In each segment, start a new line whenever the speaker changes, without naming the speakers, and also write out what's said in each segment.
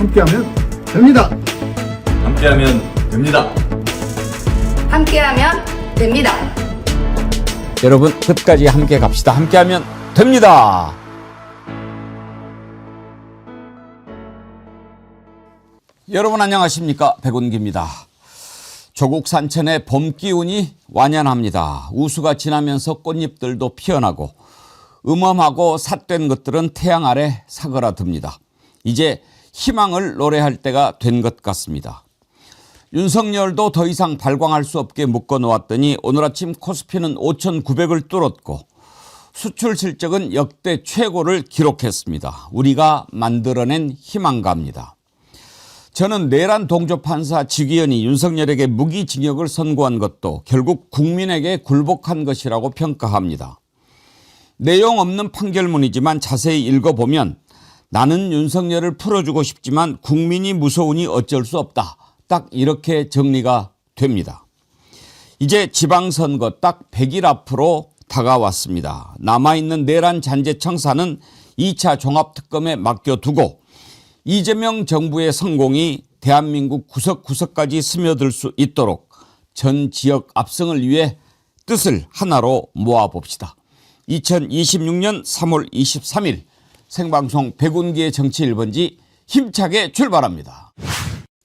함께하면 됩니다.
함께하면 됩니다.
함께하면 됩니다.
여러분 끝까지 함께 갑시다. 함께하면 됩니다. 여러분 안녕하십니까? 백운기입니다. 조국 산천의 봄 기운이 완연합니다. 우수가 지나면서 꽃잎들도 피어나고 음험하고 삿된 것들은 태양 아래 사그라듭니다. 이제 희망을 노래할 때가 된 것 같습니다. 윤석열도 더 이상 발광할 수 없게 묶어놓았더니 오늘 아침 코스피는 5,900을 뚫었고 수출 실적은 역대 최고를 기록했습니다. 우리가 만들어낸 희망가입니다. 저는 내란 동조 판사 지기현이 윤석열에게 무기징역을 선고한 것도 결국 국민에게 굴복한 것이라고 평가합니다. 내용 없는 판결문이지만 자세히 읽어보면 나는 윤석열을 풀어주고 싶지만 국민이 무서우니 어쩔 수 없다. 딱 이렇게 정리가 됩니다. 이제 지방선거 딱 100일 앞으로 다가왔습니다. 남아있는 내란 잔재 청사는 2차 종합특검에 맡겨두고 이재명 정부의 성공이 대한민국 구석구석까지 스며들 수 있도록 전 지역 압승을 위해 뜻을 하나로 모아봅시다. 2026년 3월 23일 생방송 백운기의 정치 1번지 힘차게 출발합니다.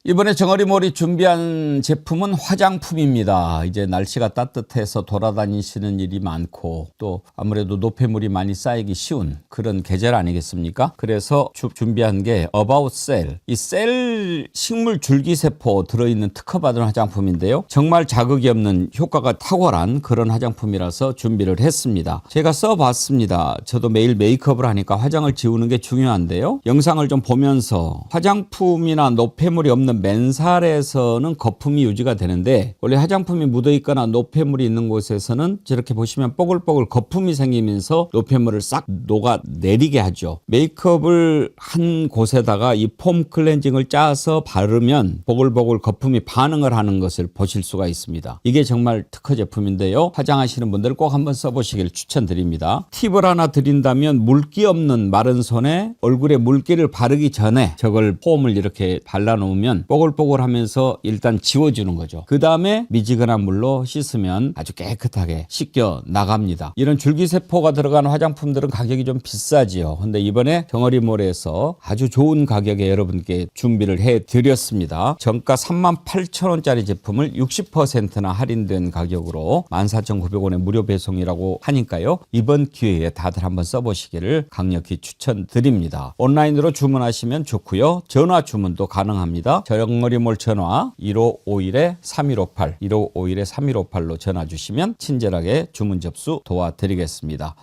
이번에 정어리머리 준비한 제품은 화장품입니다. 이제 날씨가 따뜻해서 돌아다니시는 일이 많고 또 아무래도 노폐물이 많이 쌓이기 쉬운 그런 계절 아니겠습니까? 그래서 준비한 게 About Cell. 이 셀 식물 줄기세포 들어있는 특허받은 화장품인데요. 정말 자극이 없는 효과가 탁월한 그런 화장품이라서 준비를 했습니다. 제가 써봤습니다. 저도 매일 메이크업을 하니까 화장을 지우는 게 중요한데요. 영상을 좀 보면서 화장품이나 노폐물이 없는 맨살에서는 거품이 유지가 되는데 원래 화장품이 묻어 있거나 노폐물이 있는 곳에서는 저렇게 보시면 뽀글뽀글 거품이 생기면서 노폐물을 싹 녹아내리게 하죠. 메이크업을 한 곳에다가 이 폼 클렌징을 짜서 바르면 보글보글 거품이 반응을 하는 것을 보실 수가 있습니다. 이게 정말 특허 제품인데요. 화장하시는 분들 꼭 한번 써보시길 추천드립니다. 팁을 하나 드린다면 물기 없는 마른 손에 얼굴에 물기를 바르기 전에 저걸 폼을 이렇게 발라놓으면 뽀글뽀글하면서 일단 지워주는 거죠. 그 다음에 미지근한 물로 씻으면 아주 깨끗하게 씻겨 나갑니다. 이런 줄기세포가 들어간 화장품들은 가격이 좀 비싸지요. 근데 이번에 정어리몰에서 아주 좋은 가격에 여러분께 준비를 해드렸습니다. 정가 38,000원짜리 제품을 60%나 할인된 가격으로 14,900원의 무료 배송이라고 하니까요. 이번 기회에 다들 한번 써보시기를 강력히 추천드립니다. 온라인으로 주문하시면 좋고요. 전화 주문도 가능합니다. 정어리몰 전화 1551-3158 1551-3158로 전화 주시면 친절하게 주문 접수 도와드리겠습니다.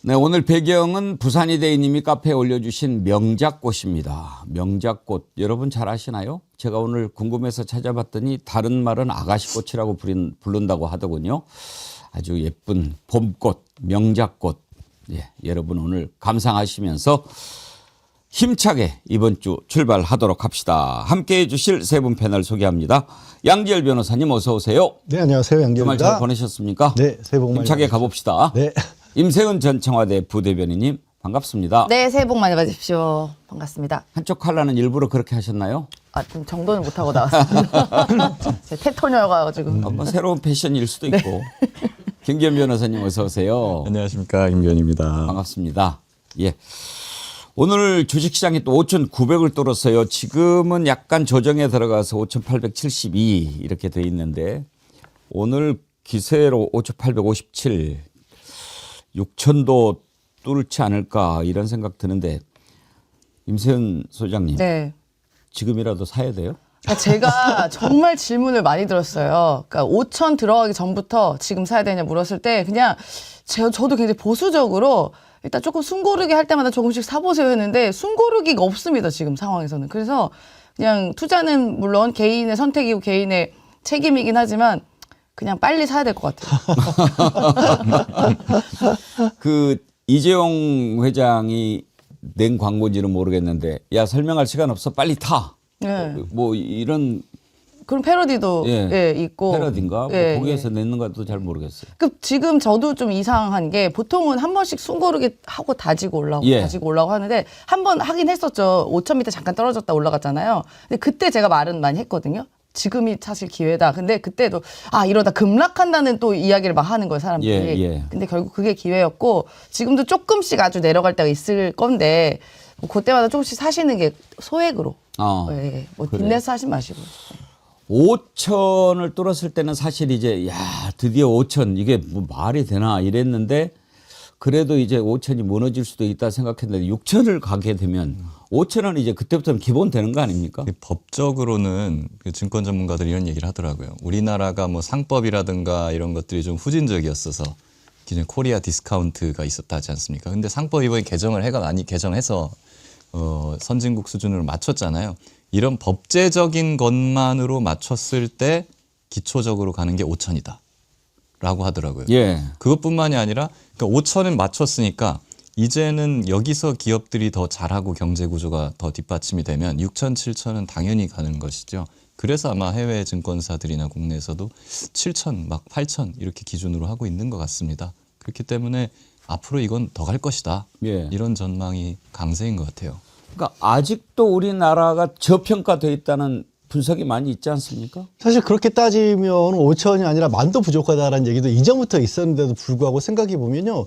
네, 오늘 배경은 부산이대인님이 카페에 올려주신 명작꽃입니다. 명작꽃 여러분 잘 아시나요? 제가 오늘 궁금해서 찾아봤더니 다른 말은 아가씨꽃이라고 부른다고 하더군요. 아주 예쁜 봄꽃, 명작꽃. 예, 여러분 오늘 감상하시면서 힘차게 이번 주 출발하도록 합시다. 함께해 주실 세 분 패널 소개합니다. 양지열 변호사님 어서 오세요.
네, 안녕하세요. 양지열입니다.
주말 잘 보내셨습니까?
네, 새해 복 많이
힘차게
받으십시오.
가봅시다.
네.
임세은 전 청와대 부대변인님 반갑습니다.
네, 새해 복 많이 받으십시오. 반갑습니다.
한쪽 칼라는 일부러 그렇게 하셨나요?
좀 정도는 못하고 나왔습니다. 테토녀여가지고.
뭐 새로운 패션일 수도 있고. 김기현 변호사님 어서 오세요.
안녕하십니까, 김기현입니다.
반갑습니다. 예. 오늘 주식시장이 또 5,900을 뚫었어요. 지금은 약간 조정에 들어가서 5,872 이렇게 돼 있는데 오늘 기세로 5,857, 6,000도 뚫지 않을까 이런 생각 드는데 임세은 소장님.
네.
지금이라도 사야 돼요?
제가 정말 질문을 많이 들었어요. 그러니까 5천 들어가기 전부터 지금 사야 되냐 물었을 때 그냥 저도 굉장히 보수적으로 일단 조금 숨고르기 할 때마다 조금씩 사보세요 했는데 숨고르기가 없습니다. 지금 상황에서는. 그래서 그냥 투자는 물론 개인의 선택이고 개인의 책임이긴 하지만 그냥 빨리 사야 될 것 같아요.
그 이재용 회장이 낸 광고인지는 모르겠는데 야 설명할 시간 없어 빨리 타.
네.
뭐 이런
그런 패러디도
예.
예, 있고.
패러디인가?
예,
뭐 거기에서 냈는가도 잘 모르겠어요.
지금 저도 좀 이상한 게 보통은 한 번씩 숨고르게 하고 다지고 올라오고
예.
다지고 올라오고 하는데 한 번 하긴 했었죠. 5,000m 잠깐 떨어졌다 올라갔잖아요. 근데 그때 제가 말은 많이 했거든요. 지금이 사실 기회다. 근데 그때도 이러다 급락한다는 또 이야기를 막 하는 거예요, 사람들이.
예, 예.
근데 결국 그게 기회였고 지금도 조금씩 아주 내려갈 때가 있을 건데 뭐 그때마다 조금씩 사시는 게 소액으로. 예, 뭐
그래.
빚내서 하지 마시고.
5천을 뚫었을 때는 사실 이제 야 드디어 5천 이게 뭐 말이 되나 이랬는데 그래도 이제 5천이 무너질 수도 있다 생각했는데 6천을 가게 되면 5천은 이제 그때부터는 기본 되는 거 아닙니까?
법적으로는 그 증권 전문가들이 이런 얘기를 하더라고요. 우리나라가 뭐 상법이라든가 이런 것들이 좀 후진적이었어서 기존에 코리아 디스카운트가 있었다 하지 않습니까? 근데 상법 이번에 많이 개정해서 선진국 수준으로 맞췄잖아요. 이런 법제적인 것만으로 맞췄을 때 기초적으로 가는 게 5천이다. 라고 하더라고요.
예.
그것뿐만이 아니라 그러니까 5천은 맞췄으니까 이제는 여기서 기업들이 더 잘하고 경제 구조가 더 뒷받침이 되면 6천, 7천은 당연히 가는 것이죠. 그래서 아마 해외 증권사들이나 국내에서도 7천, 막 8천 이렇게 기준으로 하고 있는 것 같습니다. 그렇기 때문에 앞으로 이건 더 갈 것이다.
예.
이런 전망이 강세인 것 같아요.
그러니까 아직도 우리나라가 저평가돼 있다는 분석이 많이 있지 않습니까?
사실 그렇게 따지면 5천이 아니라 만도 부족하다라는 얘기도 이전부터 있었는데도 불구하고 생각해 보면요.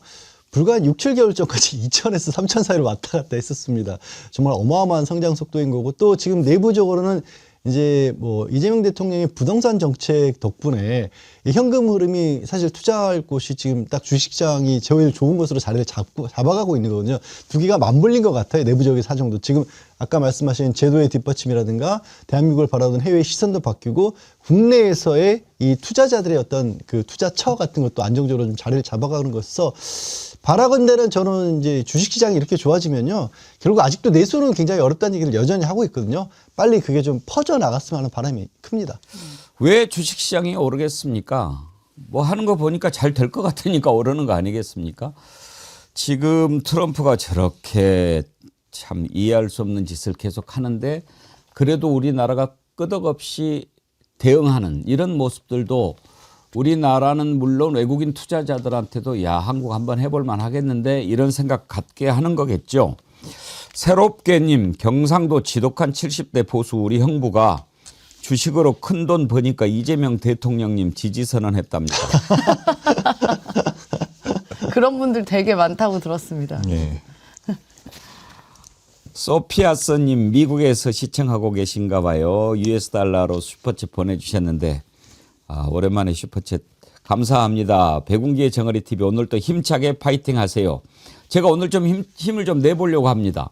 불과 한 6, 7개월 전까지 2천에서 3천 사이로 왔다 갔다 했었습니다. 정말 어마어마한 성장 속도인 거고 또 지금 내부적으로는 이제 뭐 이재명 대통령의 부동산 정책 덕분에 이 현금 흐름이 사실 투자할 곳이 지금 딱 주식시장이 제일 좋은 곳으로 자리를 잡아가고 있는 거거든요. 두 개가 맞물린 것 같아요. 내부적인 사정도. 지금 아까 말씀하신 제도의 뒷받침이라든가 대한민국을 바라보는 해외 시선도 바뀌고 국내에서의 이 투자자들의 어떤 그 투자처 같은 것도 안정적으로 좀 자리를 잡아가는 것에서 바라건대는 저는 이제 주식시장이 이렇게 좋아지면요. 결국 아직도 내수는 굉장히 어렵다는 얘기를 여전히 하고 있거든요. 빨리 그게 좀 퍼져나갔으면 하는 바람이 큽니다.
왜 주식시장이 오르겠습니까? 뭐 하는 거 보니까 잘 될 것 같으니까 오르는 거 아니겠습니까? 지금 트럼프가 저렇게 참 이해할 수 없는 짓을 계속 하는데 그래도 우리나라가 끄덕없이 대응하는 이런 모습들도 우리나라는 물론 외국인 투자자들한테도 야 한국 한번 해볼 만 하겠는데 이런 생각 갖게 하는 거겠죠. 새롭게님 경상도 지독한 70대 보수 우리 형부가 주식으로 큰 돈 버니까 이재명 대통령님 지지 선언했답니다.
그런 분들 되게 많다고 들었습니다.
예.
소피아스님 미국에서 시청하고 계신가 봐요. US 달러로 슈퍼챗 보내주셨는데 오랜만에 슈퍼챗 감사합니다. 백운기의 정어리 TV 오늘도 힘차게 파이팅 하세요. 제가 오늘 좀 힘을 좀 내보려고 합니다.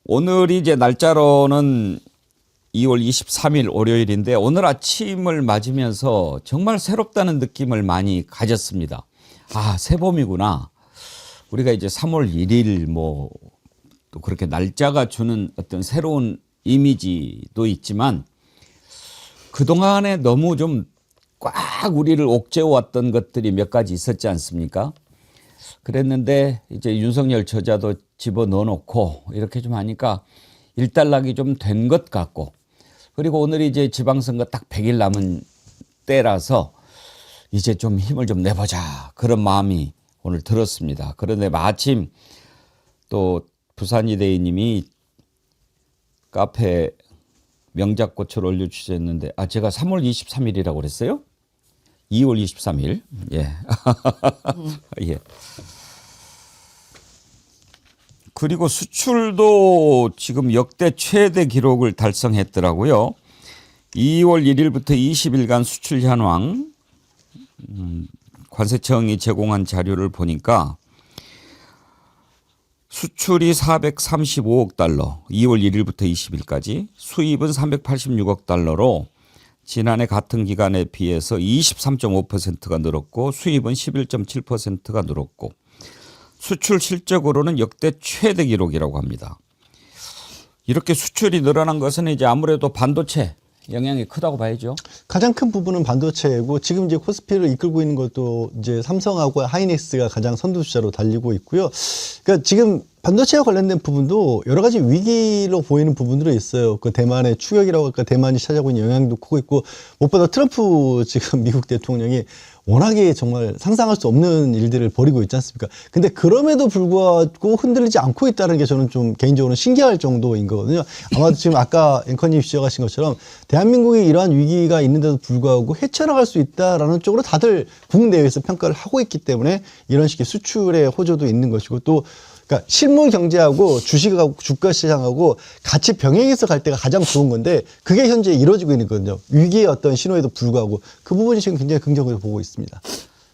오늘이 이제 날짜로는 2월 23일 월요일인데 오늘 아침을 맞으면서 정말 새롭다는 느낌을 많이 가졌습니다. 새봄이구나. 우리가 이제 3월 1일 뭐 또 그렇게 날짜가 주는 어떤 새로운 이미지도 있지만 그동안에 너무 좀 꽉 우리를 옥죄어왔던 것들이 몇 가지 있었지 않습니까? 그랬는데 이제 윤석열 저자도 집어넣어놓고 이렇게 좀 하니까 일단락이 좀 된 것 같고 그리고 오늘이 이제 지방선거 딱 100일 남은 때라서 이제 좀 힘을 좀 내보자 그런 마음이 오늘 들었습니다. 그런데 마침 또 부산이대희님이 카페 명작꽃을 올려주셨는데 제가 3월 23일이라고 그랬어요? 2월 23일. 예. 예. 그리고 수출도 지금 역대 최대 기록을 달성했더라고요. 2월 1일부터 20일간 수출 현황 관세청이 제공한 자료를 보니까 수출이 435억 달러, 2월 1일부터 20일까지, 수입은 386억 달러로 지난해 같은 기간에 비해서 23.5%가 늘었고 수입은 11.7%가 늘었고 수출 실적으로는 역대 최대 기록이라고 합니다. 이렇게 수출이 늘어난 것은 이제 아무래도 반도체 영향이 크다고 봐야죠.
가장 큰 부분은 반도체고 지금 이제 코스피를 이끌고 있는 것도 이제 삼성하고 하이닉스가 가장 선두주자로 달리고 있고요. 그러니까 지금 반도체와 관련된 부분도 여러 가지 위기로 보이는 부분들이 있어요. 그 대만의 추격이라고 할까, 대만이 찾아오고 있는 영향도 크고 있고, 무엇보다 트럼프 지금 미국 대통령이 워낙에 정말 상상할 수 없는 일들을 벌이고 있지 않습니까? 근데 그럼에도 불구하고 흔들리지 않고 있다는 게 저는 좀 개인적으로 신기할 정도인 거거든요. 아마도 지금 아까 앵커님 지적하신 것처럼 대한민국이 이러한 위기가 있는데도 불구하고 헤쳐나갈 수 있다라는 쪽으로 다들 국내외에서 평가를 하고 있기 때문에 이런 식의 수출의 호조도 있는 것이고, 또 그러니까 실물 경제하고 주식하고 주가 시장하고 같이 병행해서 갈 때가 가장 좋은 건데, 그게 현재 이루어지고 있는 거거든요. 위기의 어떤 신호에도 불구하고 그 부분이 지금 굉장히 긍정적으로 보고 있습니다.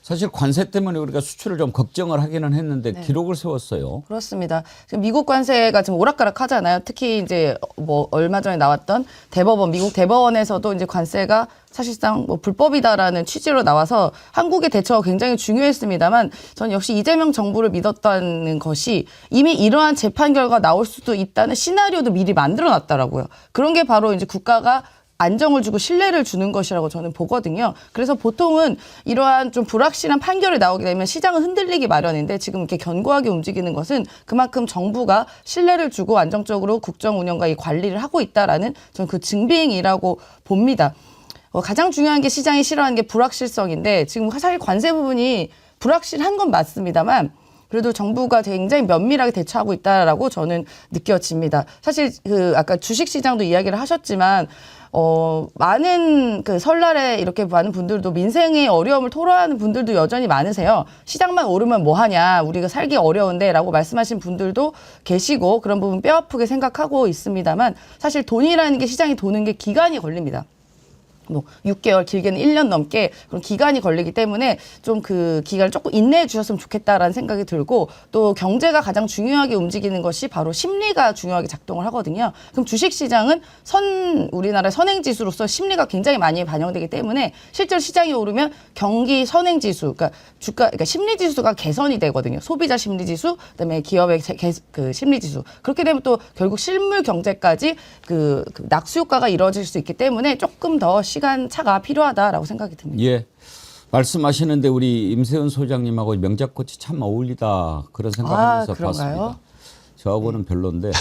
사실 관세 때문에 우리가 수출을 좀 걱정을 하기는 했는데 기록을 세웠어요.
그렇습니다. 지금 미국 관세가 지금 오락가락 하잖아요. 특히 이제 뭐 얼마 전에 나왔던 대법원, 미국 대법원에서도 이제 관세가 사실상 뭐 불법이다라는 취지로 나와서 한국의 대처가 굉장히 중요했습니다만, 저는 역시 이재명 정부를 믿었다는 것이 이미 이러한 재판 결과 나올 수도 있다는 시나리오도 미리 만들어 놨더라고요. 그런 게 바로 이제 국가가 안정을 주고 신뢰를 주는 것이라고 저는 보거든요. 그래서 보통은 이러한 좀 불확실한 판결이 나오게 되면 시장은 흔들리기 마련인데, 지금 이렇게 견고하게 움직이는 것은 그만큼 정부가 신뢰를 주고 안정적으로 국정 운영과 이 관리를 하고 있다라는 저는 그 증빙이라고 봅니다. 가장 중요한 게 시장이 싫어하는 게 불확실성인데, 지금 사실 관세 부분이 불확실한 건 맞습니다만 그래도 정부가 굉장히 면밀하게 대처하고 있다라고 저는 느껴집니다. 사실 그 아까 주식 시장도 이야기를 하셨지만 많은 그 설날에 이렇게 많은 분들도 민생의 어려움을 토로하는 분들도 여전히 많으세요. 시장만 오르면 뭐 하냐, 우리가 살기 어려운데라고 말씀하신 분들도 계시고, 그런 부분 뼈아프게 생각하고 있습니다만, 사실 돈이라는 게 시장이 도는 게 기간이 걸립니다. 뭐 6개월, 길게는 1년 넘게 그런 기간이 걸리기 때문에 좀 그 기간을 조금 인내해 주셨으면 좋겠다라는 생각이 들고, 또 경제가 가장 중요하게 움직이는 것이 바로 심리가 중요하게 작동을 하거든요. 그럼 주식시장은 우리나라의 선행지수로서 심리가 굉장히 많이 반영되기 때문에 실제로 시장이 오르면 경기 선행지수, 그러니까 심리지수가 개선이 되거든요. 소비자 심리지수, 그다음에 기업의 그 심리지수. 그렇게 되면 또 결국 실물 경제까지 그 낙수 효과가 이루어질 수 있기 때문에 조금 더 시간 차가 필요하다라고 생각이 듭니다.
예. 말씀하시는데 우리 임세훈 소장님하고 명작꽃이 참 어울리다, 그런 생각하면서 봤습니다. 저하고는 별론데.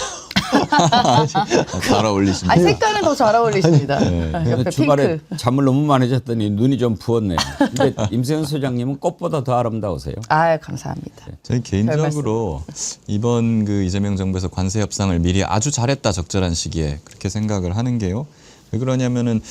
잘 어울리십니다.
아니, 색깔은 더 잘 어울리십니다. 옆에
주말에
핑크.
잠을 너무 많이 잤더니 눈이 좀 부었네요. 근데 임세훈 소장님은 꽃보다 더 아름다우세요.
아, 감사합니다.
저희 개인적으로 이번 그 이재명 정부에서 관세 협상을 미리 아주 잘했다, 적절한 시기에, 그렇게 생각을 하는 게요. 왜 그러냐면은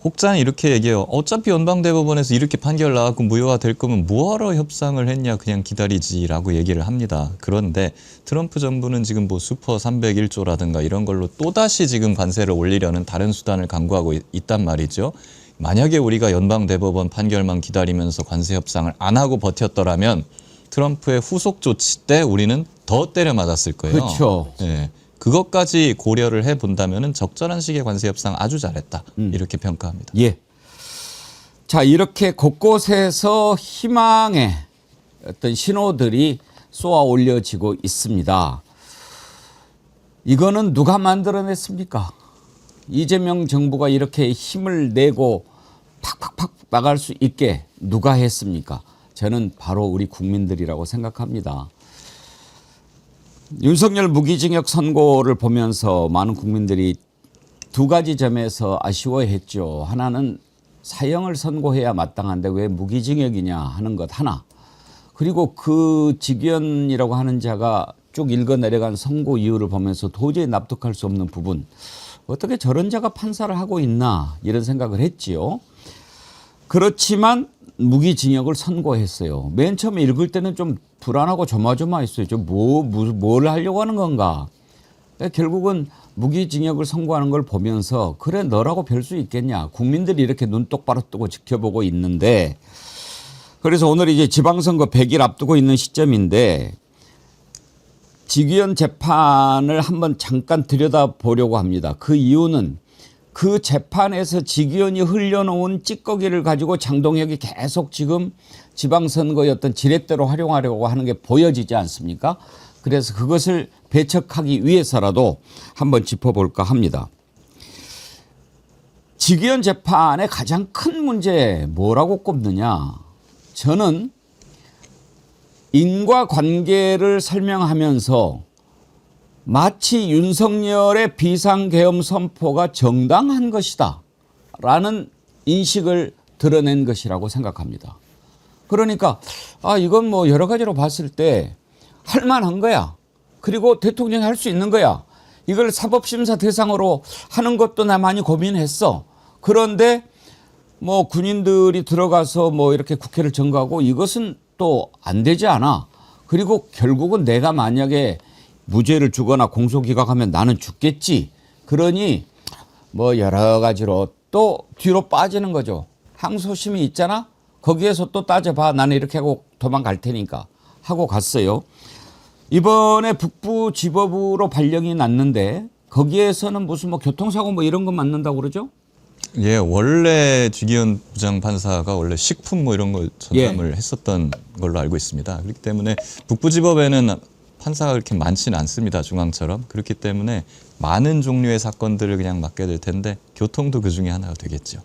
혹자는 이렇게 얘기해요. 어차피 연방대법원에서 이렇게 판결 나왔고 무효화 될 거면 뭐하러 협상을 했냐, 그냥 기다리지라고 얘기를 합니다. 그런데 트럼프 정부는 지금 뭐 슈퍼 301조라든가 이런 걸로 또다시 지금 관세를 올리려는 다른 수단을 강구하고 있단 말이죠. 만약에 우리가 연방대법원 판결만 기다리면서 관세 협상을 안 하고 버텼더라면 트럼프의 후속 조치 때 우리는 더 때려 맞았을 거예요.
그렇죠.
네. 그것까지 고려를 해본다면 적절한 시기의 관세 협상 아주 잘했다, 이렇게 평가합니다.
예. 자, 이렇게 곳곳에서 희망의 어떤 신호들이 쏘아 올려지고 있습니다. 이거는 누가 만들어냈습니까? 이재명 정부가 이렇게 힘을 내고 팍팍팍 나갈 수 있게 누가 했습니까? 저는 바로 우리 국민들이라고 생각합니다. 윤석열 무기징역 선고를 보면서 많은 국민들이 두 가지 점에서 아쉬워했죠. 하나는 사형을 선고해야 마땅한데 왜 무기징역이냐 하는 것 하나. 그리고 그 직위원이라고 하는 자가 쭉 읽어 내려간 선고 이유를 보면서 도저히 납득할 수 없는 부분. 어떻게 저런 자가 판사를 하고 있나, 이런 생각을 했지요. 그렇지만 무기징역을 선고했어요. 맨 처음에 읽을 때는 좀 불안하고 조마조마했어요. 뭘 하려고 하는 건가. 결국은 무기징역을 선고하는 걸 보면서, 그래, 너라고 별 수 있겠냐. 국민들이 이렇게 눈 똑바로 뜨고 지켜보고 있는데, 그래서 오늘 이제 지방선거 100일 앞두고 있는 시점인데 직위원 재판을 한번 잠깐 들여다보려고 합니다. 그 이유는 그 재판에서 직위원이 흘려놓은 찌꺼기를 가지고 장동혁이 계속 지금 지방선거의 어떤 지렛대로 활용하려고 하는 게 보여지지 않습니까? 그래서 그것을 배척하기 위해서라도 한번 짚어볼까 합니다. 직위원 재판의 가장 큰 문제 뭐라고 꼽느냐? 저는 인과관계를 설명하면서 마치 윤석열의 비상계엄 선포가 정당한 것이다 라는 인식을 드러낸 것이라고 생각합니다. 그러니까 이건 뭐 여러 가지로 봤을 때 할 만한 거야. 그리고 대통령이 할 수 있는 거야. 이걸 사법심사 대상으로 하는 것도 나 많이 고민했어. 그런데 뭐 군인들이 들어가서 뭐 이렇게 국회를 점거하고 이것은 또 안 되지 않아. 그리고 결국은 내가 만약에 무죄를 주거나 공소기각하면 나는 죽겠지. 그러니 뭐 여러 가지로 또 뒤로 빠지는 거죠. 항소심이 있잖아. 거기에서 또 따져봐. 나는 이렇게 하고 도망갈 테니까 하고 갔어요. 이번에 북부지법으로 발령이 났는데 거기에서는 무슨 뭐 교통사고 뭐 이런 거 맞는다고 그러죠?
예, 원래 주기현 부장판사가 원래 식품 뭐 이런 걸 전담을 했었던 걸로 알고 있습니다. 그렇기 때문에 북부지법에는 판사가 그렇게 많지는 않습니다. 중앙처럼. 그렇기 때문에 많은 종류의 사건들을 그냥 맡게 될 텐데 교통도 그 중에 하나가 되겠죠.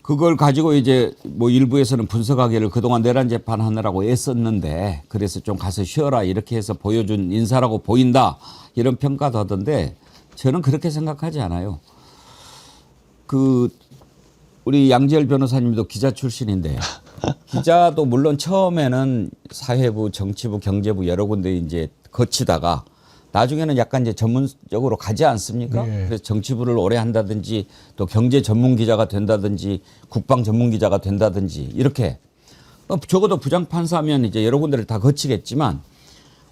그걸 가지고 이제 뭐 일부에서는 분석하기를 그동안 내란 재판하느라고 애썼는데 그래서 좀 가서 쉬어라 이렇게 해서 보여준 인사라고 보인다 이런 평가도 하던데 저는 그렇게 생각하지 않아요. 우리 양지열 변호사님도 기자 출신인데 기자도 물론 처음에는 사회부, 정치부, 경제부 여러 군데 이제 거치다가 나중에는 약간 이제 전문적으로 가지 않습니까?
네.
그래서 정치부를 오래 한다든지 또 경제 전문 기자가 된다든지 국방 전문 기자가 된다든지 이렇게 적어도 부장판사면 이제 여러 군데를 다 거치겠지만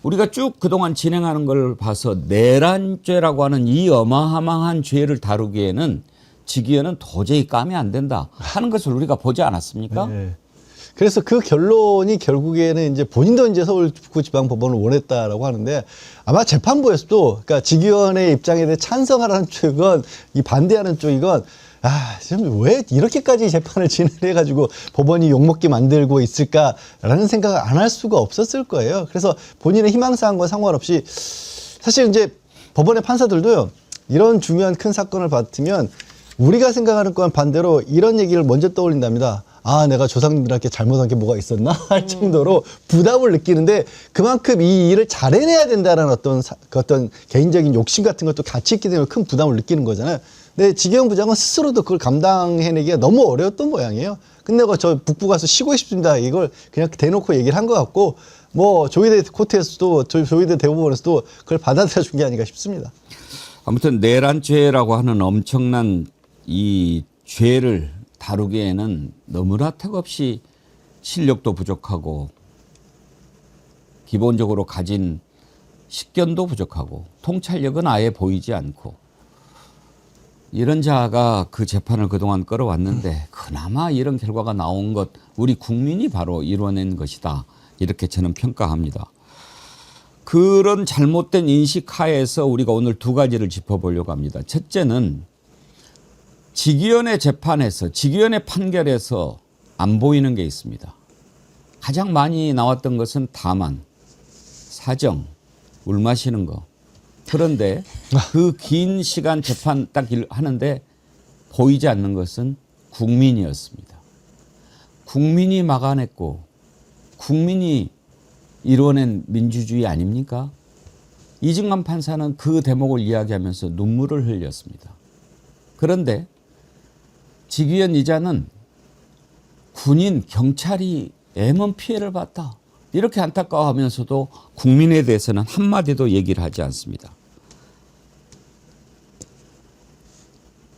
우리가 쭉 그동안 진행하는 걸 봐서 내란죄라고 하는 이 어마어마한 죄를 다루기에는 직위원은 도저히 까면 안 된다 하는 것을 우리가 보지 않았습니까?
네. 그래서 그 결론이 결국에는 이제 본인도 이제 서울 북부지방법원을 원했다라고 하는데 아마 재판부에서도 그러니까 직위원의 입장에 대해 찬성하라는 쪽은 이 반대하는 쪽이건 지금 왜 이렇게까지 재판을 진행해가지고 법원이 욕먹게 만들고 있을까라는 생각을 안 할 수가 없었을 거예요. 그래서 본인의 희망사항과 상관없이 사실 이제 법원의 판사들도요 이런 중요한 큰 사건을 받으면 우리가 생각하는 건 반대로 이런 얘기를 먼저 떠올린답니다. 내가 조상님들한테 잘못한 게 뭐가 있었나 할 정도로 부담을 느끼는데 그만큼 이 일을 잘 해내야 된다는 어떤 개인적인 욕심 같은 것도 같이 있기 때문에 큰 부담을 느끼는 거잖아요. 근데 직위원 부장은 스스로도 그걸 감당해내기가 너무 어려웠던 모양이에요. 근데 저 북부 가서 쉬고 싶습니다. 이걸 그냥 대놓고 얘기를 한 것 같고 뭐 조희대 코트에서도 조희대 대법원에서도 그걸 받아들여 준 게 아닌가 싶습니다.
아무튼 내란죄라고 하는 엄청난 이 죄를 다루기에는 너무나 턱없이 실력도 부족하고 기본적으로 가진 식견도 부족하고 통찰력은 아예 보이지 않고 이런 자가 그 재판을 그동안 끌어왔는데 그나마 이런 결과가 나온 것 우리 국민이 바로 이뤄낸 것이다 이렇게 저는 평가합니다. 그런 잘못된 인식 하에서 우리가 오늘 두 가지를 짚어보려고 합니다. 첫째는 직위원의 재판에서 직위원의 판결에서 안 보이는 게 있습니다. 가장 많이 나왔던 것은 다만, 사정, 울 마시는 거. 그런데 그 긴 시간 재판 딱 하는데 보이지 않는 것은 국민이었습니다. 국민이 막아냈고 국민이 이뤄낸 민주주의 아닙니까? 이승만 판사는 그 대목을 이야기하면서 눈물을 흘렸습니다. 그런데 직위원 이자는 군인, 경찰이 애먼 피해를 봤다. 이렇게 안타까워하면서도 국민에 대해서는 한마디도 얘기를 하지 않습니다.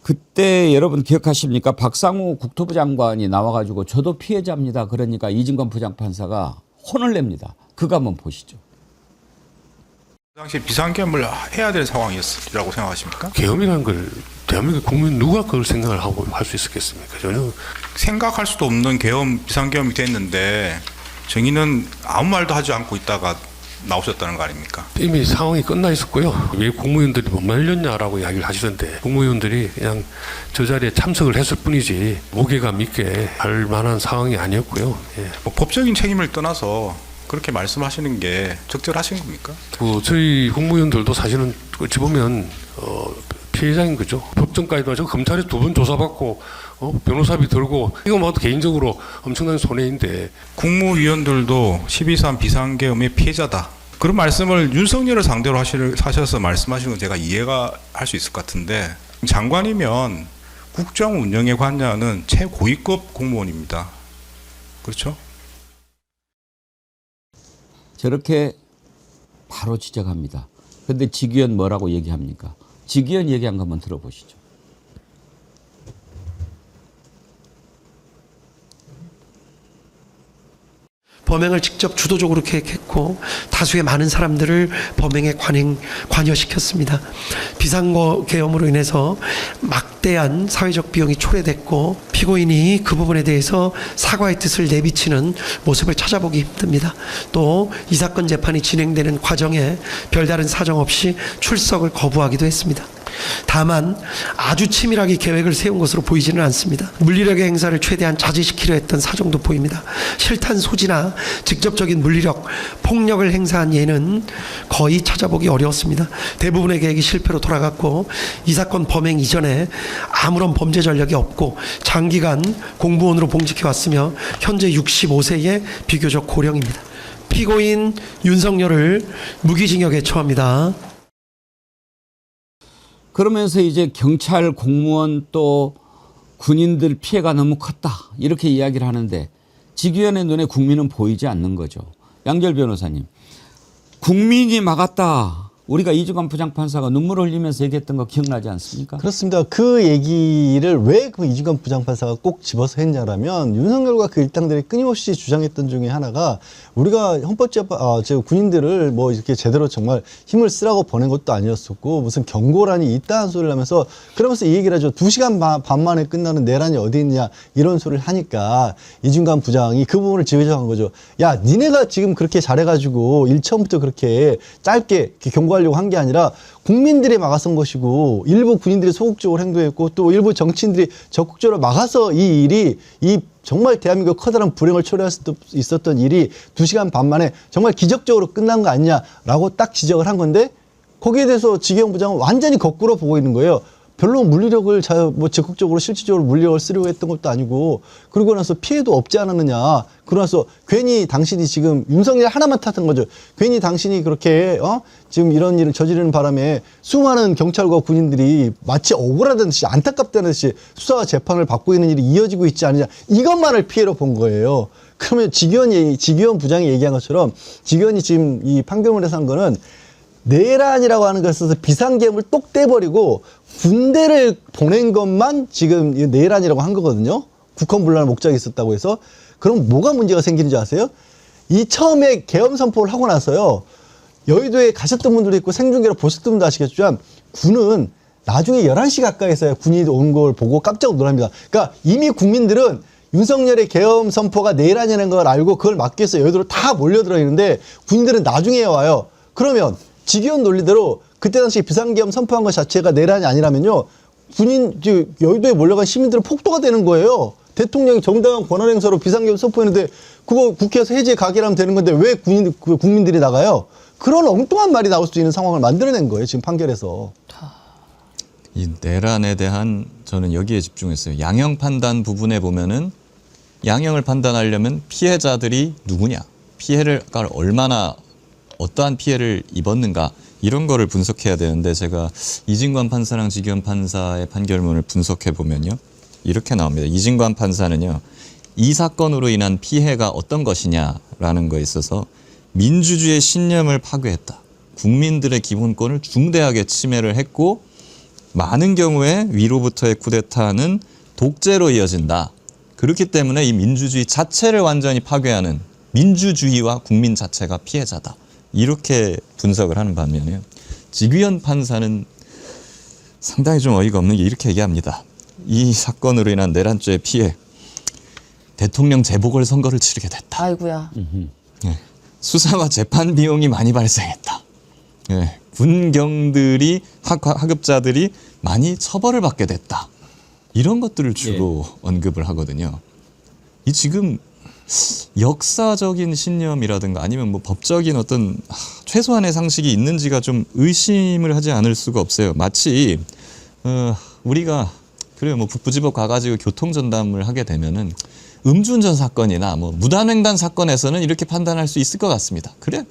그때 여러분 기억하십니까? 박상우 국토부 장관이 나와가지고 저도 피해자입니다. 그러니까 이진관 부장판사가 혼을 냅니다. 그거 한번 보시죠.
그 당시 비상계엄을 해야 될 상황이었으라고 생각하십니까?
계엄이라는 걸 대한민국 국민 누가 그걸 생각을 하고 할 수 있었겠습니까? 전혀.
생각할 수도 없는 비상계엄이 됐는데 정의는 아무 말도 하지 않고 있다가 나오셨다는 거 아닙니까?
이미 상황이 끝나 있었고요. 왜 국무위원들이 못 말렸냐라고 이야기를 하시던데 국무위원들이 그냥 저 자리에 참석을 했을 뿐이지 무게감 있게 할 만한 상황이 아니었고요. 예.
뭐 법적인 책임을 떠나서 그렇게 말씀하시는 게 적절하신 겁니까?
저희 국무위원들도 사실은 어찌 보면 피해자인 거죠. 법정까지도 하죠. 검찰에 2번 조사받고 변호사비 들고 이거 뭐 개인적으로 엄청난 손해인데
국무위원들도 12.3 비상계엄의 피해자다 그런 말씀을 윤석열을 상대로 하셔서 말씀하시는 건 제가 이해가 할 수 있을 것 같은데, 장관이면 국정 운영에 관여하는 최고위급 공무원입니다. 그렇죠?
저렇게 바로 지적합니다. 그런데 직위원 뭐라고 얘기합니까? 직위원 얘기한 거 한번 들어보시죠.
범행을 직접 주도적으로 계획했고 다수의 많은 사람들을 범행에 관여시켰습니다. 비상계엄으로 인해서 막대한 사회적 비용이 초래됐고 피고인이 그 부분에 대해서 사과의 뜻을 내비치는 모습을 찾아보기 힘듭니다. 또 이 사건 재판이 진행되는 과정에 별다른 사정 없이 출석을 거부하기도 했습니다. 다만 아주 치밀하게 계획을 세운 것으로 보이지는 않습니다. 물리력의 행사를 최대한 자제시키려 했던 사정도 보입니다. 실탄 소지나 직접적인 물리력, 폭력을 행사한 예는 거의 찾아보기 어려웠습니다. 대부분의 계획이 실패로 돌아갔고 이 사건 범행 이전에 아무런 범죄 전력이 없고 장기간 공무원으로 봉직해왔으며 현재 65세의 비교적 고령입니다. 피고인 윤석열을 무기징역에 처합니다.
그러면서 이제 경찰, 공무원 또 군인들 피해가 너무 컸다 이렇게 이야기를 하는데 직위원의 눈에 국민은 보이지 않는 거죠. 양결 변호사님, 국민이 막았다. 우리가 이주관 부장판사가 눈물을 흘리면서 얘기했던 거 기억나지 않습니까?
그렇습니다. 그 얘기를 왜 그 이주관 부장판사가 꼭 집어서 했냐라면 윤석열과 그 일당들이 끊임없이 주장했던 중에 하나가 우리가 군인들을 뭐 이렇게 제대로 정말 힘을 쓰라고 보낸 것도 아니었었고 무슨 경고란이 있다는 소리를 하면서 그러면서 이 얘기를 하죠. 2시간 반 만에 끝나는 내란이 어디 있냐 이런 소리를 하니까 이주관 부장이 그 부분을 지적한 거죠. 야, 니네가 지금 그렇게 잘해가지고 처음부터 그렇게 짧게 이렇게 경고하려고 한 게 아니라 국민들이 막아선 것이고 일부 군인들이 소극적으로 행동했고 또 일부 정치인들이 적극적으로 막아서 이 일이 이 정말 대한민국 커다란 불행을 초래할 수 있었던 일이 2시간 반 만에 정말 기적적으로 끝난 거 아니냐라고 딱 지적을 한 건데 거기에 대해서 직위원 부장은 완전히 거꾸로 보고 있는 거예요. 별로 물리력을 적극적으로 실질적으로 물리력을 쓰려고 했던 것도 아니고 그러고 나서 피해도 없지 않았느냐. 그러고 나서 괜히 당신이 지금 윤석열 하나만 탓한 거죠. 괜히 당신이 그렇게 지금 이런 일을 저지르는 바람에 수많은 경찰과 군인들이 마치 억울하다는 듯이 안타깝다는 듯이 수사와 재판을 받고 있는 일이 이어지고 있지 않느냐. 이것만을 피해로 본 거예요. 그러면 직위원 부장이 얘기한 것처럼 직위원이 지금 이 판결문에서 한 거는 내란이라고 하는 것에 있어서 비상계엄을 똑 떼버리고 군대를 보낸 것만 지금 내란이라고 한 거거든요. 국헌불란의 목적이 있었다고 해서. 그럼 뭐가 문제가 생기는지 아세요? 이 처음에 계엄 선포를 하고 나서요. 여의도에 가셨던 분들도 있고 생중계로 보셨던 분도 아시겠지만 군은 나중에 11시 가까이서야 군인이 온 걸 보고 깜짝 놀랍니다. 그러니까 이미 국민들은 윤석열의 계엄 선포가 내란이라는 걸 알고 그걸 막기 위해서 여의도로 다 몰려들어 있는데 군인들은 나중에 와요. 그러면 직위원 논리대로 그때 당시 비상계엄 선포한 것 자체가 내란이 아니라면요. 여의도에 몰려간 시민들은 폭도가 되는 거예요. 대통령이 정당한 권한행사로 비상계엄 선포했는데 그거 국회에서 해제 가결하면 되는 건데 왜 국민들이 나가요? 그런 엉뚱한 말이 나올 수 있는 상황을 만들어낸 거예요. 지금 판결에서.
이 내란에 대한 저는 여기에 집중했어요. 양형 판단 부분에 보면은 양형을 판단하려면 피해자들이 누구냐, 피해를 얼마나 어떠한 피해를 입었는가 이런 거를 분석해야 되는데 제가 이진관 판사랑 직위원 판사의 판결문을 분석해 보면요. 이렇게 나옵니다. 이진관 판사는요. 이 사건으로 인한 피해가 어떤 것이냐라는 거에 있어서 민주주의의 신념을 파괴했다. 국민들의 기본권을 중대하게 침해를 했고 많은 경우에 위로부터의 쿠데타는 독재로 이어진다. 그렇기 때문에 이 민주주의 자체를 완전히 파괴하는 민주주의와 국민 자체가 피해자다. 이렇게 분석을 하는 반면에 직위원 판사는 상당히 좀 어이가 없는 게 이렇게 얘기합니다. 이 사건으로 인한 내란죄의 피해, 대통령 재보궐선거를 치르게 됐다.
아이고야.
네. 수사와 재판 비용이 많이 발생했다. 네. 군경들이 하급자들이 많이 처벌을 받게 됐다. 이런 것들을 주로 언급을 하거든요. 이 지금 역사적인 신념이라든가 아니면 뭐 법적인 어떤 최소한의 상식이 있는지가 좀 의심을 하지 않을 수가 없어요. 마치 우리가 그래요, 뭐 북부지법 가가지고 교통전담을 하게 되면은 음주운전 사건이나 뭐 무단횡단 사건에서는 이렇게 판단할 수 있을 것 같습니다. 그래,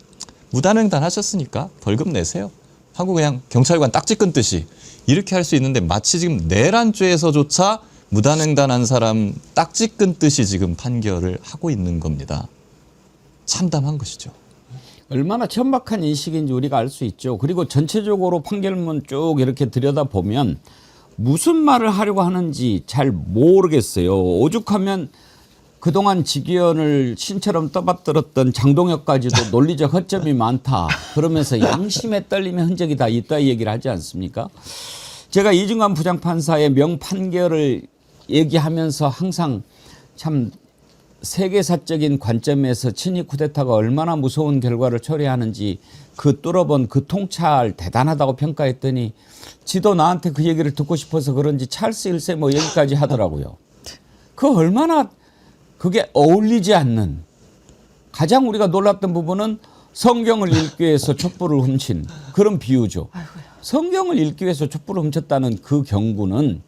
무단횡단 하셨으니까 벌금 내세요 하고 그냥 경찰관 딱지 끊듯이 이렇게 할 수 있는데 마치 지금 내란죄에서조차 무단횡단한 사람 딱지 끊듯이 지금 판결을 하고 있는 겁니다. 참담한 것이죠.
얼마나 천박한 인식인지 우리가 알 수 있죠. 그리고 전체적으로 판결문 쭉 이렇게 들여다보면 무슨 말을 하려고 하는지 잘 모르겠어요. 오죽하면 그동안 직위원을 신처럼 떠받들었던 장동혁까지도 논리적 허점이 많다. 그러면서 양심에 떨림의 흔적이 다 있다 이 얘기를 하지 않습니까? 제가 이중관 부장판사의 명판결을 얘기하면서 항상 참 세계사적인 관점에서 친위 쿠데타가 얼마나 무서운 결과를 초래하는지 그 뚫어본 그 통찰 대단하다고 평가했더니 지도 나한테 그 얘기를 듣고 싶어서 그런지 찰스 1세 뭐 여기까지 하더라고요. 그 얼마나 그게 어울리지 않는 가장 우리가 놀랐던 부분은 성경을 읽기 위해서 촛불을 훔친 그런 비유죠. 성경을 읽기 위해서 촛불을 훔쳤다는 그 경고는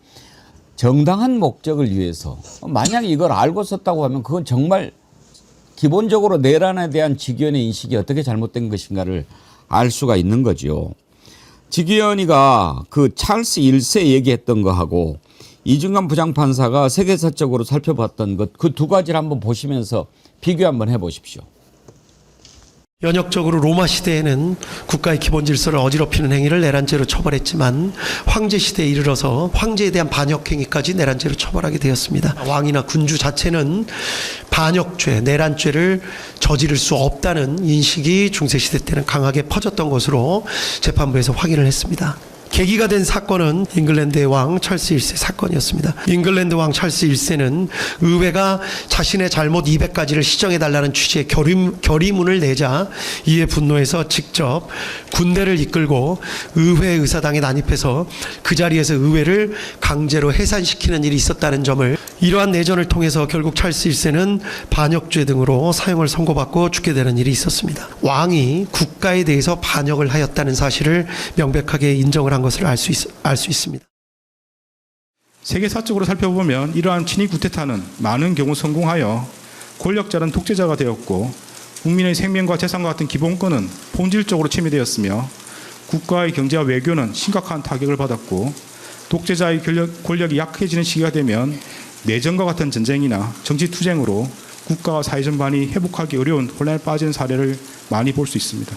정당한 목적을 위해서 만약 이걸 알고 썼다고 하면 그건 정말 기본적으로 내란에 대한 직위원의 인식이 어떻게 잘못된 것인가를 알 수가 있는 거죠. 직위원이가 그 찰스 1세 얘기했던 거하고 이중관 부장판사가 세계사적으로 살펴봤던 것 그 두 가지를 한번 보시면서 비교 한번 해보십시오.
연역적으로 로마 시대에는 국가의 기본 질서를 어지럽히는 행위를 내란죄로 처벌했지만 황제 시대에 이르러서 황제에 대한 반역 행위까지 내란죄로 처벌하게 되었습니다. 왕이나 군주 자체는 반역죄, 내란죄를 저지를 수 없다는 인식이 중세시대 때는 강하게 퍼졌던 것으로 재판부에서 확인을 했습니다. 계기가 된 사건은 잉글랜드의 왕 찰스 1세 사건이었습니다. 잉글랜드 왕 찰스 1세는 의회가 자신의 잘못 200가지를 시정해달라는 취지의 결의문을 내자 이에 분노해서 직접 군대를 이끌고 의회 의사당에 난입해서 그 자리에서 의회를 강제로 해산시키는 일이 있었다는 점을 이러한 내전을 통해서 결국 찰스 1세는 반역죄 등으로 사형을 선고받고 죽게 되는 일이 있었습니다. 왕이 국가에 대해서 반역을 하였다는 사실을 명백하게 인정을 한 것을 알 수 있습니다.
세계사적으로 살펴보면 이러한 친위 쿠데타는 많은 경우 성공하여 권력자는 독재자가 되었고 국민의 생명과 재산과 같은 기본권은 본질적으로 침해되었으며 국가의 경제와 외교는 심각한 타격을 받았고 독재자의 권력이 약해지는 시기가 되면 내전과 같은 전쟁이나 정치투쟁으로 국가와 사회 전반이 회복하기 어려운 혼란에 빠지는 사례를 많이 볼 수 있습니다.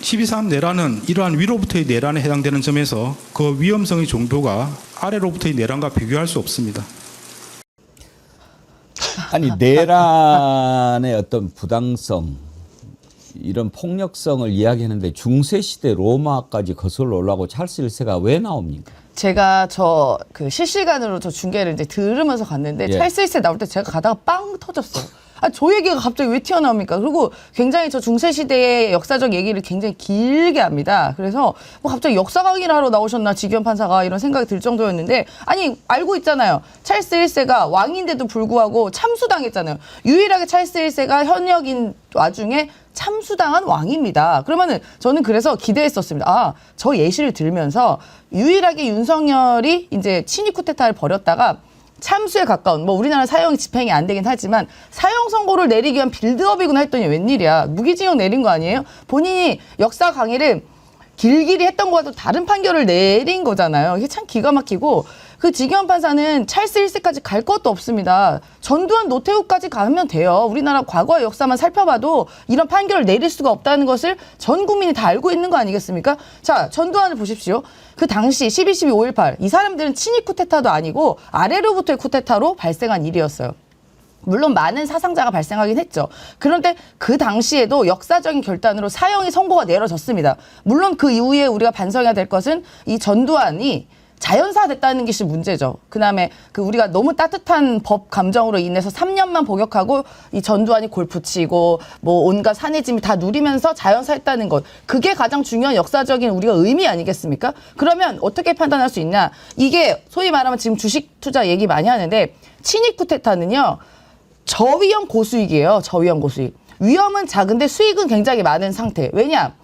12.3 내란은 이러한 위로부터의 내란에 해당되는 점에서 그 위험성의 정도가 아래로부터의 내란과 비교할 수 없습니다.
아니 내란의 어떤 부당성 이런 폭력성을 이야기하는데 중세시대 로마까지 거슬러 올라오고 찰스 1세가 왜 나옵니까?
제가 그 실시간으로 저 중계를 이제 들으면서 갔는데
예.
찰스 1세 나올 때 제가 가다가 빵 터졌어요. 아, 저 얘기가 갑자기 왜 튀어나옵니까? 그리고 굉장히 저 중세시대의 역사적 얘기를 굉장히 길게 합니다. 그래서 뭐 갑자기 역사 강의를 하러 나오셨나 직위원 판사가 이런 생각이 들 정도였는데 아니 알고 있잖아요. 찰스 1세가 왕인데도 불구하고 참수당했잖아요. 유일하게 찰스 1세가 현역인 와중에 참수당한 왕입니다. 그러면은 저는 그래서 기대했었습니다. 아, 저 예시를 들면서 유일하게 윤석열이 이제 친위 쿠데타를 벌였다가 참수에 가까운 뭐 우리나라 사형 집행이 안 되긴 하지만 사형 선고를 내리기 위한 빌드업이구나 했더니 웬일이야. 무기징역 내린 거 아니에요? 본인이 역사 강의를 길길이 했던 거와도 다른 판결을 내린 거잖아요. 이게 참 기가 막히고 그 직위원 판사는 찰스 1세까지 갈 것도 없습니다. 전두환 노태우까지 가면 돼요. 우리나라 과거의 역사만 살펴봐도 이런 판결을 내릴 수가 없다는 것을 전 국민이 다 알고 있는 거 아니겠습니까? 자, 전두환을 보십시오. 그 당시 12.12 5.18 이 사람들은 친위 쿠데타도 아니고 아래로부터의 쿠데타로 발생한 일이었어요. 물론 많은 사상자가 발생하긴 했죠. 그런데 그 당시에도 역사적인 결단으로 사형이 선고가 내려졌습니다. 물론 그 이후에 우리가 반성해야 될 것은 이 전두환이 자연사됐다는 것이 문제죠. 그다음에 그 우리가 너무 따뜻한 법 감정으로 인해서 3년만 복역하고 이 전두환이 골프 치고 뭐 온갖 산해짐을 다 누리면서 자연사했다는 것. 그게 가장 중요한 역사적인 우리가 의미 아니겠습니까? 그러면 어떻게 판단할 수 있냐? 이게 소위 말하면 지금 주식 투자 얘기 많이 하는데 친위 쿠데타는요. 저위험 고수익이에요. 저위험 고수익. 위험은 작은데 수익은 굉장히 많은 상태. 왜냐?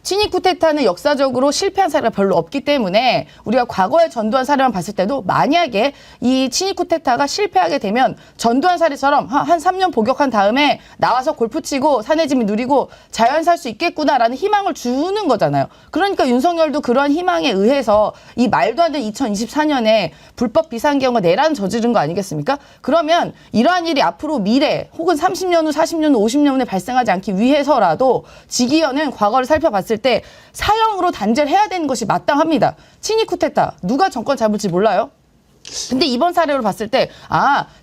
친위 쿠데타는 역사적으로 실패한 사례가 별로 없기 때문에 우리가 과거에 전두환 사례만 봤을 때도 만약에 이 친위 쿠데타가 실패하게 되면 전두환 사례처럼 한 3년 복역한 다음에 나와서 골프 치고 사내짐이 누리고 자연 살 수 있겠구나라는 희망을 주는 거잖아요. 그러니까 윤석열도 그런 희망에 의해서 이 말도 안 되는 2024년에 불법 비상계엄과 내란 저지른 거 아니겠습니까? 그러면 이러한 일이 앞으로 미래 혹은 30년 후, 40년 후, 50년 후에 발생하지 않기 위해서라도 직위원은 과거를 살펴봤을 때 사형으로 단죄를 해야 되는 것이 마땅합니다. 친위 쿠데타 누가 정권 잡을지 몰라요. 근데 이번 사례로 봤을 때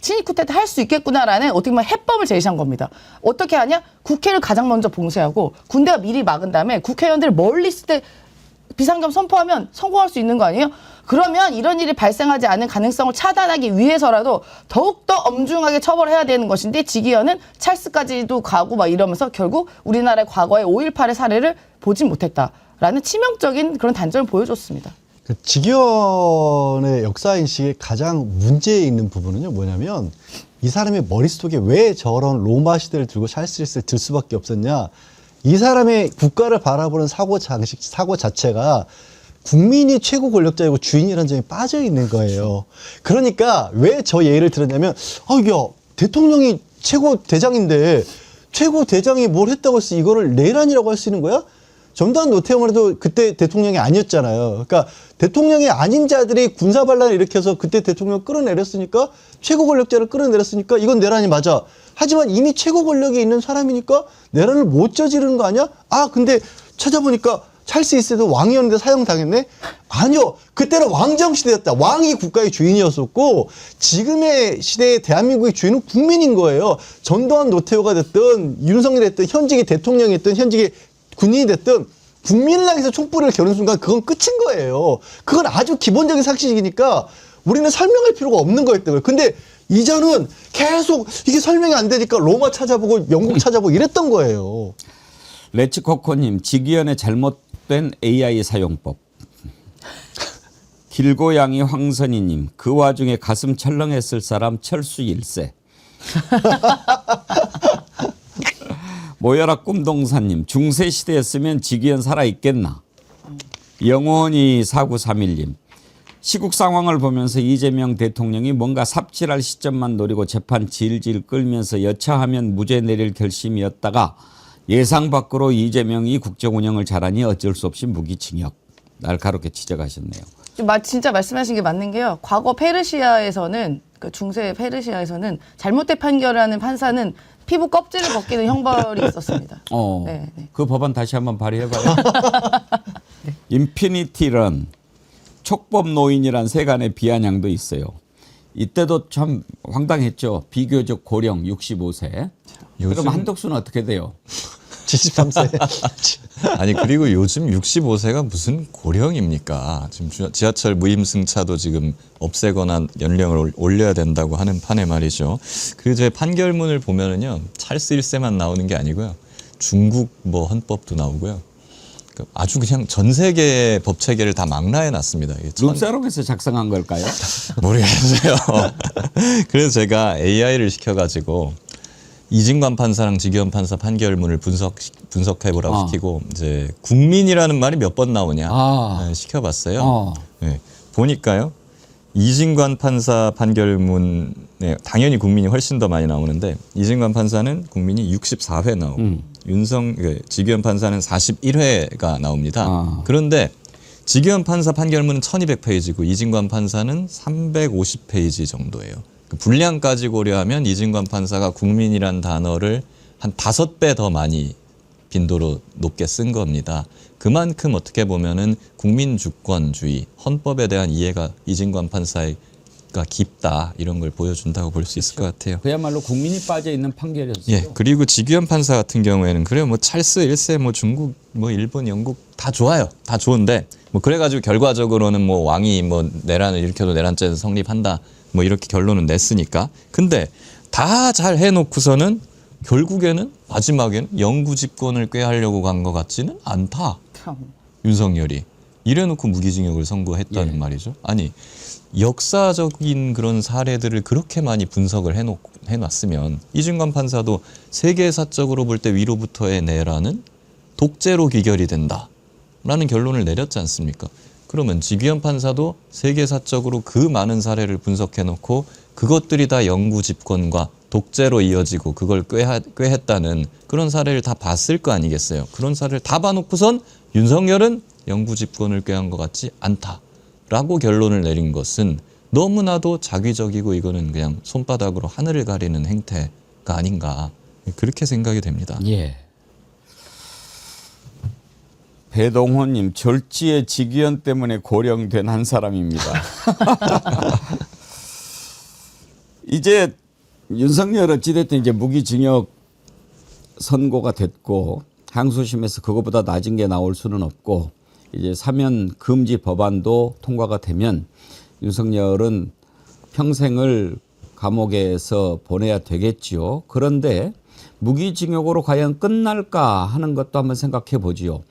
친위 쿠데타 할 수 있겠구나라는 어떻게 보면 해법을 제시한 겁니다. 어떻게 하냐? 국회를 가장 먼저 봉쇄하고 군대가 미리 막은 다음에 국회의원들 멀리 있을 때 비상계엄 선포하면 성공할 수 있는 거 아니에요? 그러면 이런 일이 발생하지 않은 가능성을 차단하기 위해서라도 더욱더 엄중하게 처벌해야 되는 것인데 직위원은 찰스까지도 가고 막 이러면서 결국 우리나라의 과거의 5.18의 사례를 보진 못했다라는 치명적인 그런 단점을 보여줬습니다.
그 직위원의 역사인식의 가장 문제 있는 부분은요, 뭐냐면 이 사람의 머릿속에 왜 저런 로마 시대를 들고 찰스를 들 수밖에 없었냐. 이 사람의 국가를 바라보는 사고 자체가 국민이 최고 권력자이고 주인이라는 점이 빠져 있는 거예요. 그러니까 왜 저 예를 들었냐면, 야, 대통령이 최고 대장인데 최고 대장이 뭘 했다고 해서 이거를 내란이라고 할 수 있는 거야? 전두환 노태우만 해도 그때 대통령이 아니었잖아요. 그러니까 대통령이 아닌 자들이 군사반란을 일으켜서 그때 대통령을 끌어내렸으니까, 최고 권력자를 끌어내렸으니까 이건 내란이 맞아. 하지만 이미 최고 권력에 있는 사람이니까 내란을 못 저지르는 거 아니야? 근데 찾아보니까 찰스 2세도 왕이었는데 사형당했네? 아니요. 그때는 왕정시대였다. 왕이 국가의 주인이었었고, 지금의 시대의 대한민국의 주인은 국민인 거예요. 전두환 노태우가 됐든 윤석열이 됐든 현직의 대통령이 됐든 현직의 군인이 됐든 국민을 향해서 촛불을 겨는 순간 그건 끝인 거예요. 그건 아주 기본적인 상식이니까 우리는 설명할 필요가 없는 거였던 거예요. 근데 이전은 계속 이게 설명이 안 되니까 로마 찾아보고 영국 찾아보고 이랬던 거예요.
레츠코코님, 직위원의 잘못된 AI 사용법. 길고양이 황선희님, 그 와중에 가슴 철렁했을 사람 철수 1세. 모여라 꿈동사님, 중세시대였으면 직위원 살아있겠나. 영원히 4931님, 시국 상황을 보면서 이재명 대통령이 뭔가 삽질할 시점만 노리고 재판 질질 끌면서 여차하면 무죄 내릴 결심이었다가 예상 밖으로 이재명이 국정 운영을 잘하니 어쩔 수 없이 무기징역. 날카롭게 지적하셨네요.
진짜 말씀하신 게 맞는 게요. 과거 페르시아에서는, 그 중세 페르시아에서는 잘못된 판결을 하는 판사는 피부 껍질을 벗기는 형벌이 있었습니다. 네.
그 법안 다시 한번 발의해봐요. 네. 인피니티런, 촉법 노인이란 세간의 비아냥도 있어요. 이때도 참 황당했죠. 비교적 고령 65세. 그럼 한덕수는 어떻게 돼요?
73세.
아니 그리고 요즘 65세가 무슨 고령입니까? 지금 지하철 무임승차도 지금 없애거나 연령을 올려야 된다고 하는 판에 말이죠. 그 제 판결문을 보면은요, 찰스 1세만 나오는 게 아니고요, 중국 뭐 헌법도 나오고요. 아주 그냥 전 세계 법 체계를 다 망라해 놨습니다.
룸사롱에서 작성한 걸까요?
모르겠어요. 그래서 제가 AI를 시켜가지고 이진관 판사랑 직위원 판사 판결문을 분석해보라고 시키고, 이제 국민이라는 말이 몇 번 나오냐 시켜봤어요. 네, 보니까요, 이진관 판사 판결문에 당연히 국민이 훨씬 더 많이 나오는데, 이진관 판사는 국민이 64회 나오고 직위원 판사는 41회가 나옵니다. 그런데 직위원 판사 판결문은 1200페이지고 이진관 판사는 350페이지 정도예요. 그 분량까지 고려하면 이진관 판사가 국민이란 단어를 한 5배 더 많이 빈도로 높게 쓴 겁니다. 그만큼 어떻게 보면은 국민주권주의, 헌법에 대한 이해가 이진관 판사가 깊다, 이런 걸 보여준다고 볼 수 있을 것 같아요.
그야말로 국민이 빠져 있는 판결이었어요.
예, 그리고 직위원 판사 같은 경우에는 그래요. 뭐 찰스 1세, 뭐 중국, 뭐 일본, 영국 다 좋아요. 다 좋은데 뭐 그래가지고 결과적으로는 뭐 왕이 뭐 내란을 일으켜도 내란죄는 성립한다, 뭐 이렇게 결론은 냈으니까. 근데 다 잘 해놓고서는 결국에는 마지막에는 영구 집권을 꾀하려고 간 것 같지는 않다. 윤석열이 이래놓고 무기징역을 선고했다는 말이죠. 아니, 역사적인 그런 사례들을 그렇게 많이 분석을 해놨으면 이진관 판사도 세계사적으로 볼 때 위로부터의 내란은 독재로 귀결이 된다, 라는 결론을 내렸지 않습니까? 그러면 지귀현 판사도 세계사적으로 그 많은 사례를 분석해놓고 그것들이 다 영구 집권과 독재로 이어지고 그걸 꾀했다는 그런 사례를 다 봤을 거 아니겠어요. 그런 사례를 다 봐놓고선 윤석열은 영구 집권을 꾀한 것 같지 않다라고 결론을 내린 것은 너무나도 자기적이고 이거는 그냥 손바닥으로 하늘을 가리는 행태가 아닌가 그렇게 생각이 됩니다.
예. 배동호님, 졸지의 직위원 때문에 고령된 한 사람입니다. 이제 윤석열 어찌됐든 이제 무기징역 선고가 됐고 항소심에서 그거보다 낮은 게 나올 수는 없고 이제 사면 금지 법안도 통과가 되면 윤석열은 평생을 감옥에서 보내야 되겠지요. 그런데 무기징역으로 과연 끝날까 하는 것도 한번 생각해 보지요.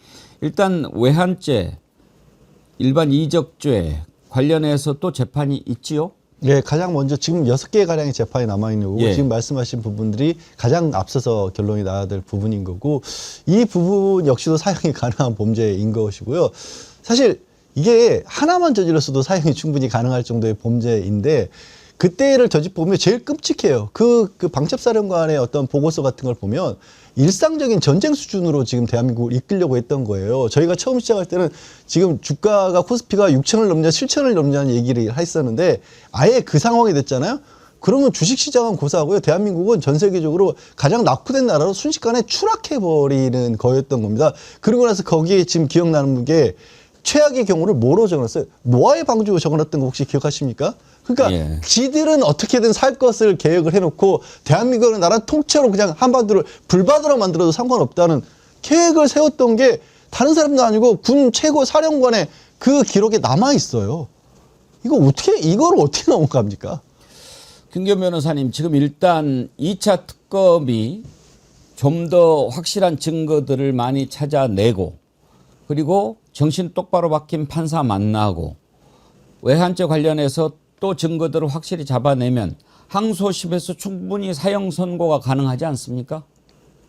일단 외환죄, 일반 이적죄 관련해서 또 재판이 있지요?
예, 가장 먼저 지금 6개 가량의 재판이 남아있는 거고
예.
지금 말씀하신 부분들이 가장 앞서서 결론이 나야 될 부분인 거고 이 부분 역시도 사형이 가능한 범죄인 것이고요. 사실 이게 하나만 저질렀어도 사형이 충분히 가능할 정도의 범죄인데 그때를 저집보면 제일 끔찍해요. 그 방첩사령관의 어떤 보고서 같은 걸 보면 일상적인 전쟁 수준으로 지금 대한민국을 이끌려고 했던 거예요. 저희가 처음 시작할 때는 지금 주가가 코스피가 6천을 넘냐 7천을 넘냐는 얘기를 했었는데 아예 그 상황이 됐잖아요. 그러면 주식시장은 고사하고요. 대한민국은 전 세계적으로 가장 낙후된 나라로 순식간에 추락해버리는 거였던 겁니다. 그러고 나서 거기에 지금 기억나는 게 최악의 경우를 뭐로 적어놨어요? 노아의 방주 적어놨던 거 혹시 기억하십니까? 그러니까
예.
지들은 어떻게든 살 것을 계획을 해놓고 대한민국은 나라 통째로 그냥 한반도를 불바다로 만들어도 상관없다는 계획을 세웠던 게 다른 사람도 아니고 군 최고 사령관의 그 기록에 남아 있어요. 이걸 어떻게 넘어갑니까?
김기현 변호사님, 지금 일단 2차 특검이 좀 더 확실한 증거들을 많이 찾아내고 그리고 정신 똑바로 박힌 판사 만나고 외환죄 관련해서 또 증거들을 확실히 잡아내면 항소심에서 충분히 사형 선고가 가능하지 않습니까?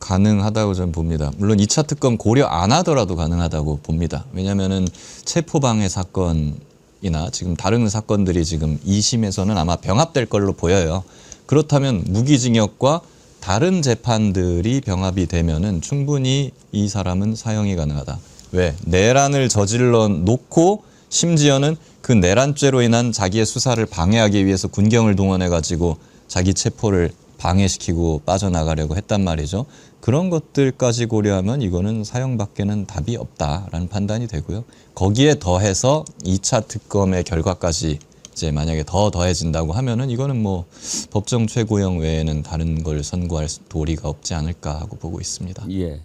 가능하다고 저는 봅니다. 물론 2차 특검 고려 안 하더라도 가능하다고 봅니다. 왜냐하면은 체포방해 사건이나 지금 다른 사건들이 지금 2심에서는 아마 병합될 걸로 보여요. 그렇다면 무기징역과 다른 재판들이 병합이 되면은 충분히 이 사람은 사형이 가능하다. 왜? 내란을 저질러 놓고 심지어는 그 내란죄로 인한 자기의 수사를 방해하기 위해서 군경을 동원해가지고 자기 체포를 방해시키고 빠져나가려고 했단 말이죠. 그런 것들까지 고려하면 이거는 사형밖에는 답이 없다라는 판단이 되고요. 거기에 더해서 2차 특검의 결과까지 이제 만약에 더 더해진다고 하면은 이거는 뭐 법정 최고형 외에는 다른 걸 선고할 도리가 없지 않을까 하고 보고 있습니다.
예.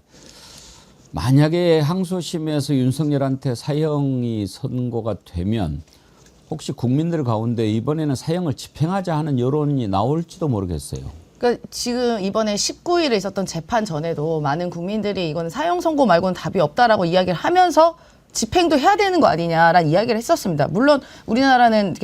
만약에 항소심에서 윤석열한테 사형이 선고가 되면 혹시 국민들 가운데 이번에는 사형을 집행하자 하는 여론이 나올지도 모르겠어요.
그러니까 지금 이번에 19일에 있었던 재판 전에도 많은 국민들이 이거는 사형 선고 말고는 답이 없다라고 이야기를 하면서 집행도 해야 되는 거 아니냐라는 이야기를 했었습니다. 물론 우리나라는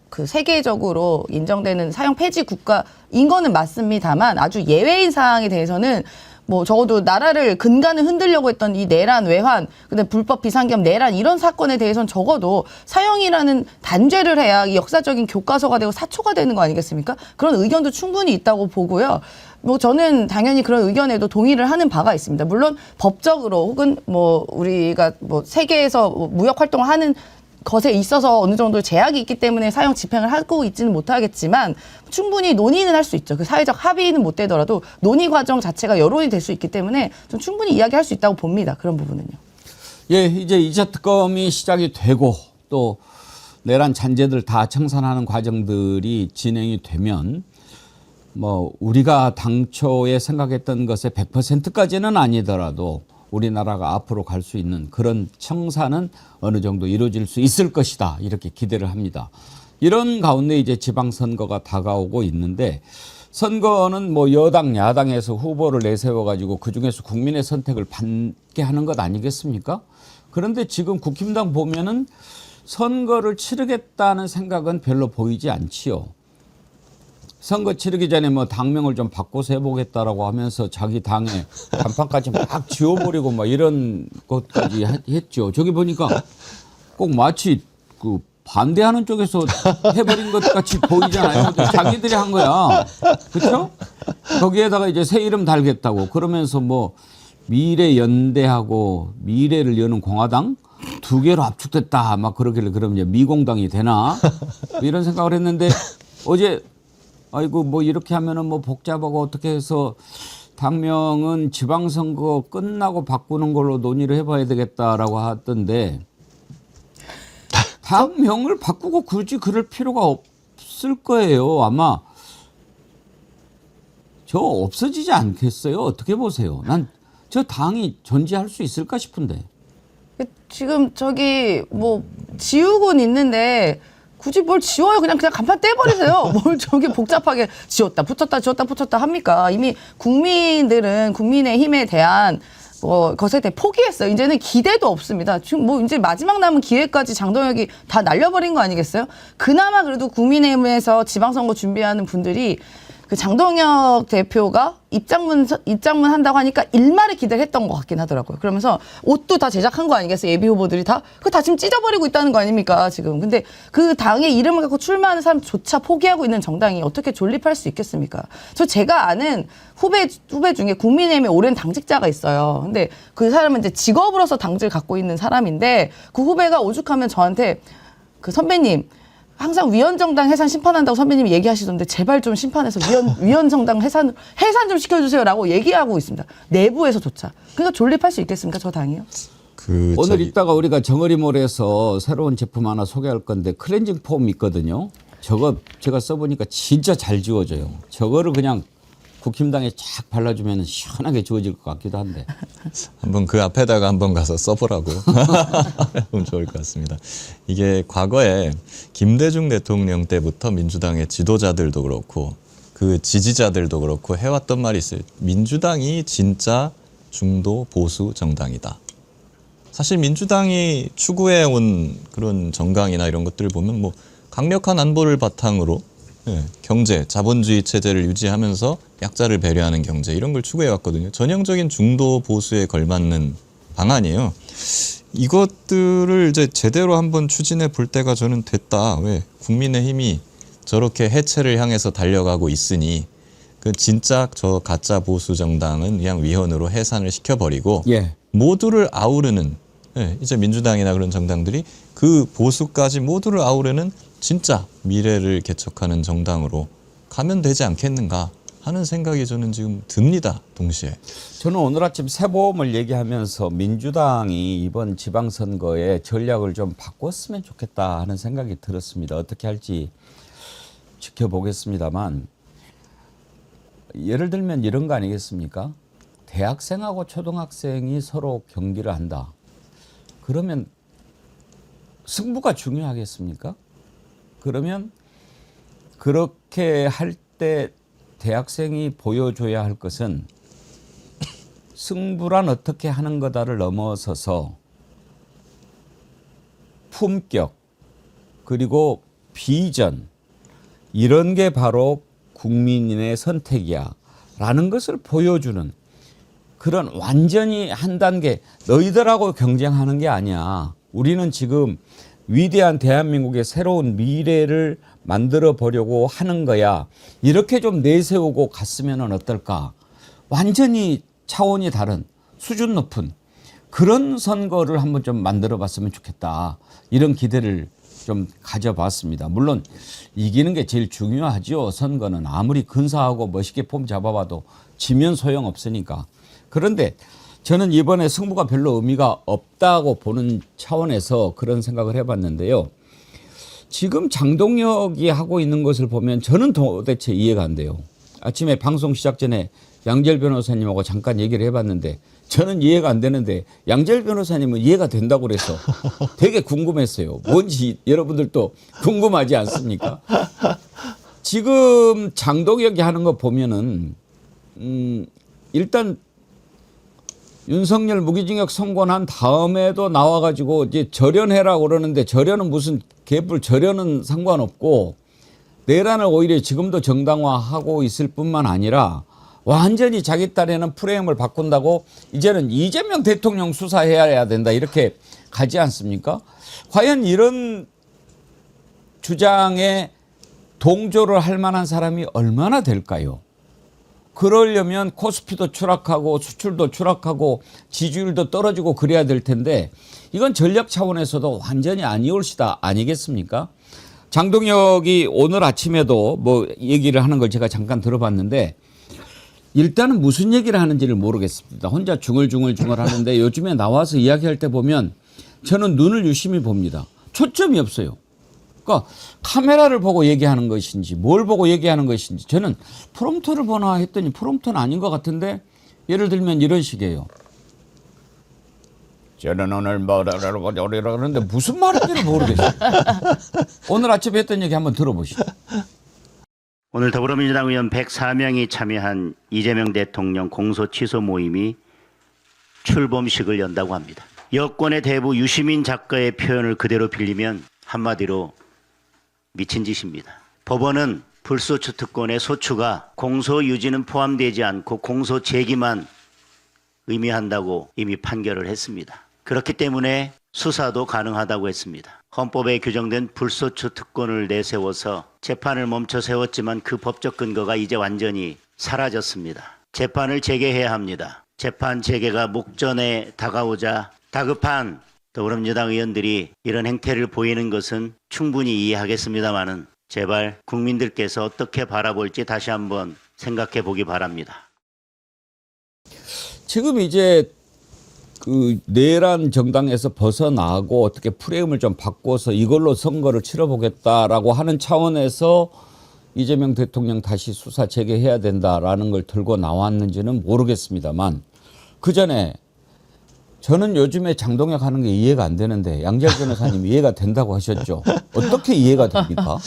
그 세계적으로 인정되는 사형 폐지 국가인 거는 맞습니다만 아주 예외인 사항에 대해서는 뭐 적어도 나라를 근간을 흔들려고 했던 이 내란 외환, 근데 불법 비상계엄 내란 이런 사건에 대해서는 적어도 사형이라는 단죄를 해야 이 역사적인 교과서가 되고 사초가 되는 거 아니겠습니까? 그런 의견도 충분히 있다고 보고요. 뭐 저는 당연히 그런 의견에도 동의를 하는 바가 있습니다. 물론 법적으로 혹은 뭐 우리가 뭐 세계에서 무역 활동을 하는 것에 있어서 어느 정도 제약이 있기 때문에 사형 집행을 하고 있지는 못하겠지만 충분히 논의는 할 수 있죠. 그 사회적 합의는 못 되더라도 논의 과정 자체가 여론이 될 수 있기 때문에 좀 충분히 이야기할 수 있다고 봅니다. 그런 부분은요.
예, 이제 2차 특검이 시작이 되고 또 내란 잔재들 다 청산하는 과정들이 진행이 되면 뭐 우리가 당초에 생각했던 것의 100%까지는 아니더라도 우리나라가 앞으로 갈 수 있는 그런 청산은 어느 정도 이루어질 수 있을 것이다. 이렇게 기대를 합니다. 이런 가운데 이제 지방선거가 다가오고 있는데 선거는 뭐 여당, 야당에서 후보를 내세워가지고 그중에서 국민의 선택을 받게 하는 것 아니겠습니까? 그런데 지금 국힘당 보면은 선거를 치르겠다는 생각은 별로 보이지 않지요. 선거 치르기 전에 뭐 당명을 좀 바꿔서 해보겠다라고 하면서 자기 당에 간판까지 막 지워버리고 막 이런 것까지 했죠. 저기 보니까 꼭 마치 그 반대하는 쪽에서 해버린 것 같이 보이잖아요. 자기들이 한 거야. 그렇죠? 거기에다가 이제 새 이름 달겠다고 그러면서 뭐 미래연대하고 미래를 여는 공화당 두 개로 압축됐다 막 그러길래 그러면 이제 미공당이 되나 뭐 이런 생각을 했는데 어제 아이고 뭐 이렇게 하면은 뭐 복잡하고 어떻게 해서 당명은 지방선거 끝나고 바꾸는 걸로 논의를 해봐야 되겠다라고 하던데 당명을 바꾸고 굳이 그럴 필요가 없을 거예요. 아마 저 없어지지 않겠어요? 어떻게 보세요? 난 저 당이 존재할 수 있을까 싶은데.
지금 저기 뭐 지우고는 있는데 굳이 뭘 지워요? 그냥 간판 떼버리세요. 뭘 저기 복잡하게 지웠다 붙였다 합니까? 이미 국민들은 국민의힘에 대한 뭐 것에 대해 포기했어요. 이제는 기대도 없습니다. 지금 뭐 이제 마지막 남은 기회까지 장동혁이 다 날려버린 거 아니겠어요? 그나마 그래도 국민의힘에서 지방선거 준비하는 분들이 그 장동혁 대표가 입장문 한다고 하니까 일말의 기대를 했던 것 같긴 하더라고요. 그러면서 옷도 다 제작한 거 아니겠어요? 예비 후보들이 다? 그거 다 지금 찢어버리고 있다는 거 아닙니까? 지금. 근데 그 당의 이름을 갖고 출마하는 사람조차 포기하고 있는 정당이 어떻게 존립할 수 있겠습니까? 제가 아는 후배 중에 국민의힘에 오랜 당직자가 있어요. 근데 그 사람은 이제 직업으로서 당직을 갖고 있는 사람인데 그 후배가 오죽하면 저한테 그 선배님 항상 위원정당 해산 심판한다고 선배님이 얘기하시던데 제발 좀 심판해서 위원정당 해산 좀 시켜주세요라고 얘기하고 있습니다. 내부에서조차. 그러니까 존립할 수 있겠습니까? 저 당이요?
오늘 이따가 우리가 정어리몰에서 새로운 제품 하나 소개할 건데 클렌징 폼 있거든요. 저거 제가 써보니까 진짜 잘 지워져요. 저거를 그냥 국힘당에 쫙 발라주면 시원하게 지워질 것 같기도 한데.
한번 그 앞에다가 한번 가서 써보라고 하면 좋을 것 같습니다. 이게 과거에 김대중 대통령 때부터 민주당의 지도자들도 그렇고 그 지지자들도 그렇고 해왔던 말이 있어요. 민주당이 진짜 중도 보수 정당이다. 사실 민주당이 추구해온 그런 정강이나 이런 것들을 보면 뭐 강력한 안보를 바탕으로 경제, 자본주의 체제를 유지하면서 약자를 배려하는 경제 이런 걸 추구해왔거든요. 전형적인 중도 보수에 걸맞는 방안이에요. 이것들을 이제 제대로 한번 추진해 볼 때가 저는 됐다. 왜? 국민의힘이 저렇게 해체를 향해서 달려가고 있으니 그 진짜 저 가짜 보수 정당은 그냥 위헌으로 해산을 시켜버리고 모두를 아우르는 이제 민주당이나 그런 정당들이 그 보수까지 모두를 아우르는 진짜 미래를 개척하는 정당으로 가면 되지 않겠는가 하는 생각이 저는 지금 듭니다. 동시에.
저는 오늘 아침 새보험을 얘기하면서 민주당이 이번 지방선거에 전략을 좀 바꿨으면 좋겠다 하는 생각이 들었습니다. 어떻게 할지 지켜보겠습니다만 예를 들면 이런 거 아니겠습니까? 대학생하고 초등학생이 서로 경기를 한다. 그러면 승부가 중요하겠습니까? 그러면 그렇게 할 때 대학생이 보여줘야 할 것은 승부란 어떻게 하는 거다를 넘어서서 품격 그리고 비전 이런 게 바로 국민의 선택이야 라는 것을 보여주는 그런 완전히 한 단계 너희들하고 경쟁하는 게 아니야. 우리는 지금 위대한 대한민국의 새로운 미래를 만들어 보려고 하는 거야. 이렇게 좀 내세우고 갔으면 어떨까. 완전히 차원이 다른 수준 높은 그런 선거를 한번 좀 만들어 봤으면 좋겠다. 이런 기대를 좀 가져봤습니다. 물론 이기는 게 제일 중요하죠. 선거는 아무리 근사하고 멋있게 폼 잡아봐도 지면 소용없으니까. 그런데 저는 이번에 승부가 별로 의미가 없다고 보는 차원에서 그런 생각을 해봤는데요. 지금 장동혁이 하고 있는 것을 보면 저는 도대체 이해가 안 돼요. 아침에 방송 시작 전에 양재열 변호사님하고 잠깐 얘기를 해봤는데 저는 이해가 안 되는데 양재열 변호사님은 이해가 된다고 그래서 되게 궁금했어요. 뭔지 여러분들도 궁금하지 않습니까? 지금 장동혁이 하는 거 보면은 일단 윤석열 무기징역 선고난 다음에도 나와가지고 이제 절연해라고 그러는데 절연은 무슨 개뿔 절연은 상관없고 내란을 오히려 지금도 정당화하고 있을 뿐만 아니라 완전히 자기 딴에는 프레임을 바꾼다고 이제는 이재명 대통령 수사해야 된다 이렇게 가지 않습니까? 과연 이런 주장에 동조를 할 만한 사람이 얼마나 될까요? 그러려면 코스피도 추락하고 수출도 추락하고 지지율도 떨어지고 그래야 될 텐데 이건 전략 차원에서도 완전히 아니올시다 아니겠습니까? 장동혁이 오늘 아침에도 뭐 얘기를 하는 걸 제가 잠깐 들어봤는데 일단은 무슨 얘기를 하는지를 모르겠습니다. 혼자 중얼중얼 하는데 요즘에 나와서 이야기할 때 보면 저는 눈을 유심히 봅니다. 초점이 없어요. 그러니까 카메라를 보고 얘기하는 것인지 뭘 보고 얘기하는 것인지 저는 프롬프터를 보나 했더니 프롬프터는 아닌 것 같은데 예를 들면 이런 식이에요. 저는 오늘 뭐라고 그러는데 무슨 말인지를 모르겠어요. 오늘 아침에 했던 얘기 한번 들어보시죠.
오늘 더불어민주당 의원 104명이 참여한 이재명 대통령 공소취소 모임이 출범식을 연다고 합니다. 여권의 대부 유시민 작가의 표현을 그대로 빌리면 한마디로 미친 짓입니다. 법원은 불소추 특권의 소추가 공소 유지는 포함되지 않고 공소 제기만 의미한다고 이미 판결을 했습니다. 그렇기 때문에 수사도 가능하다고 했습니다. 헌법에 규정된 불소추 특권을 내세워서 재판을 멈춰 세웠지만 그 법적 근거가 이제 완전히 사라졌습니다. 재판을 재개해야 합니다. 재판 재개가 목전에 다가오자 다급한 더불어민주당 의원들이 이런 행태를 보이는 것은 충분히 이해하겠습니다마는 제발 국민들께서 어떻게 바라볼지 다시 한번 생각해 보기 바랍니다.
지금 이제 그 내란 정당에서 벗어나고 어떻게 프레임을 좀 바꿔서 이걸로 선거를 치러보겠다라고 하는 차원에서 이재명 대통령 다시 수사 재개해야 된다라는 걸 들고 나왔는지는 모르겠습니다만 그 전에 저는 요즘에 장동혁 하는 게 이해가 안 되는데 양재열 변호사님 이해가 된다고 하셨죠. 어떻게 이해가 됩니까?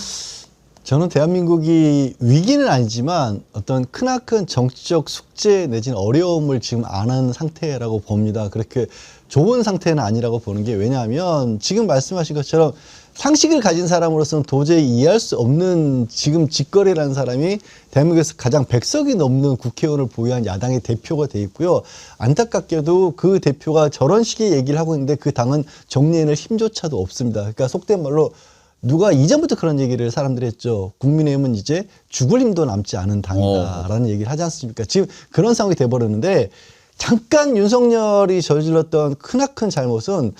저는 대한민국이 위기는 아니지만 어떤 크나큰 정치적 숙제 내지는 어려움을 지금 안 하는 상태라고 봅니다. 그렇게 좋은 상태는 아니라고 보는 게 왜냐하면 지금 말씀하신 것처럼 상식을 가진 사람으로서는 도저히 이해할 수 없는 지금 직거래라는 사람이 대한민국에서 가장 100석이 넘는 국회의원을 보유한 야당의 대표가 돼 있고요. 안타깝게도 그 대표가 저런 식의 얘기를 하고 있는데 그 당은 정리해낼 힘조차도 없습니다. 그러니까 속된 말로 누가 이전부터 그런 얘기를 사람들이 했죠. 국민의힘은 이제 죽을 힘도 남지 않은 당이다라는 얘기를 하지 않습니까? 지금 그런 상황이 돼버렸는데 잠깐 윤석열이 저질렀던 크나큰 잘못은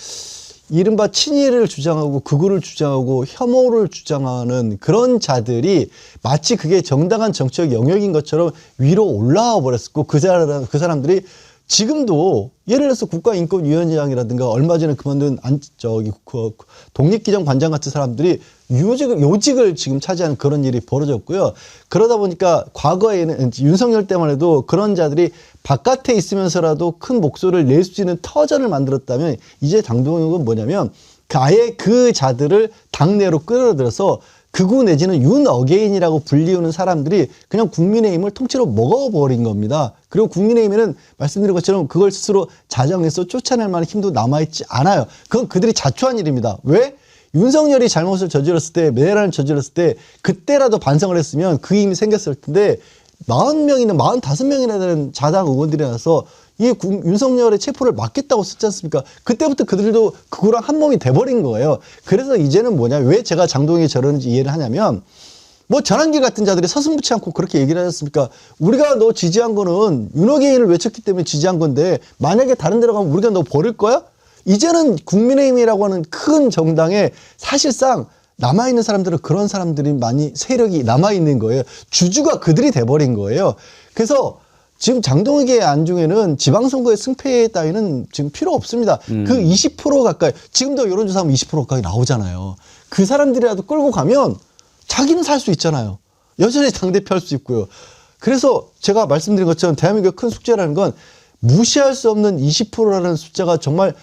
이른바 친일을 주장하고 극우를 주장하고 혐오를 주장하는 그런 자들이 마치 그게 정당한 정치적 영역인 것처럼 위로 올라와 버렸고 그 사람들이 지금도 예를 들어서 국가인권위원장이라든가 얼마 전에 그만둔 독립기정관장 같은 사람들이 요직을 지금 차지하는 그런 일이 벌어졌고요. 그러다 보니까 과거에는 윤석열 때만 해도 그런 자들이 바깥에 있으면서라도 큰 목소리를 낼 수 있는 터전을 만들었다면 이제 장동혁은 뭐냐면 아예 그 자들을 당내로 끌어들여서 극우 내지는 윤어게인이라고 불리우는 사람들이 그냥 국민의힘을 통째로 먹어버린 겁니다. 그리고 국민의힘에는 말씀드린 것처럼 그걸 스스로 자정해서 쫓아낼 만한 힘도 남아있지 않아요. 그건 그들이 자초한 일입니다. 왜? 윤석열이 잘못을 저질렀을 때, 내란을 저질렀을 때 그때라도 반성을 했으면 그 힘이 생겼을 텐데 40명이나 45명이나 되는 자당 의원들이 나서 이 윤석열의 체포를 막겠다고 썼지 않습니까? 그때부터 그들도 그거랑 한 몸이 돼버린 거예요. 그래서 이제는 뭐냐, 왜 제가 장동혁이 저러는지 이해를 하냐면 뭐 전환길 같은 자들이 서슴붙지 않고 그렇게 얘기를 하셨습니까? 우리가 너 지지한 거는 윤어게인을 외쳤기 때문에 지지한 건데 만약에 다른 데로 가면 우리가 너 버릴 거야? 이제는 국민의힘이라고 하는 큰 정당에 사실상 남아있는 사람들은 그런 사람들이 많이 세력이 남아있는 거예요. 주주가 그들이 돼버린 거예요. 그래서 지금 장동혁의 안중에는 지방선거의 승패 따위는 지금 필요 없습니다. 그 20% 가까이, 지금도 여론조사하면 20% 가까이 나오잖아요. 그 사람들이라도 끌고 가면 자기는 살 수 있잖아요. 여전히 당대표 할 수 있고요. 그래서 제가 말씀드린 것처럼 대한민국의 큰 숙제라는 건 무시할 수 없는 20%라는 숫자가 정말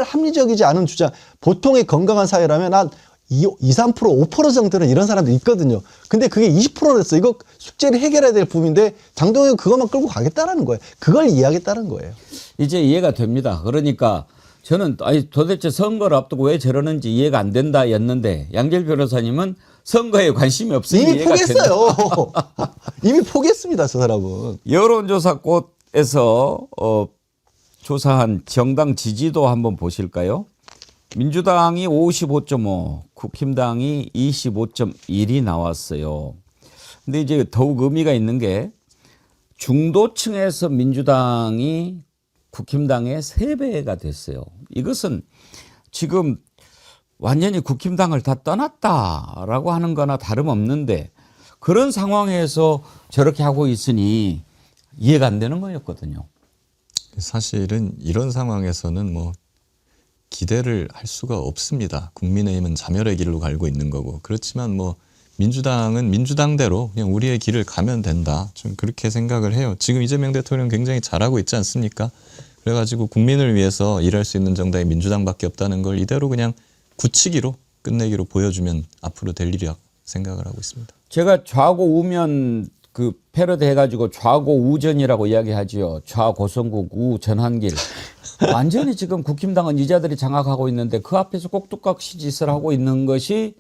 합리적이지 않은 주장. 보통의 건강한 사회라면 한 3%, 5% 정도는 이런 사람도 있거든요. 근데 그게 20%랬어. 이거 숙제를 해결해야 될 부분인데 장동혁은 그것만 끌고 가겠다라는 거예요. 그걸 이해하겠다는 거예요.
이제 이해가 됩니다. 그러니까 저는 도대체 선거를 앞두고 왜 저러는지 이해가 안 된다였는데 양재열 변호사님은 선거에 관심이 없으니
이미
이해가 된다.
포기했어요. 이미 포기했습니다, 저 사람은.
여론조사꽃에서 조사한 정당 지지도 한번 보실까요? 민주당이 55.5, 국힘당이 25.1이 나왔어요. 근데 이제 더욱 의미가 있는 게 중도층에서 민주당이 국힘당의 3배가 됐어요. 이것은 지금 완전히 국힘당을 다 떠났다라고 하는 거나 다름없는데 그런 상황에서 저렇게 하고 있으니 이해가 안 되는 거였거든요.
사실은 이런 상황에서는 뭐 기대를 할 수가 없습니다. 국민의힘은 자멸의 길로 갈고 있는 거고. 그렇지만 뭐 민주당은 민주당대로 그냥 우리의 길을 가면 된다. 좀 그렇게 생각을 해요. 지금 이재명 대통령 굉장히 잘하고 있지 않습니까? 그래가지고 국민을 위해서 일할 수 있는 정당이 민주당밖에 없다는 걸 이대로 그냥 굳히기로 끝내기로 보여주면 앞으로 될 일이라고 생각을 하고 있습니다.
제가 좌고 우면 그 패러디 해가지고 좌고 우전이라고 이야기하지요. 좌고성국 우 전한길. 완전히 지금 국힘당은 이자들이 장악하고 있는데 그 앞에서 꼭두각시 짓을 하고 있는 것이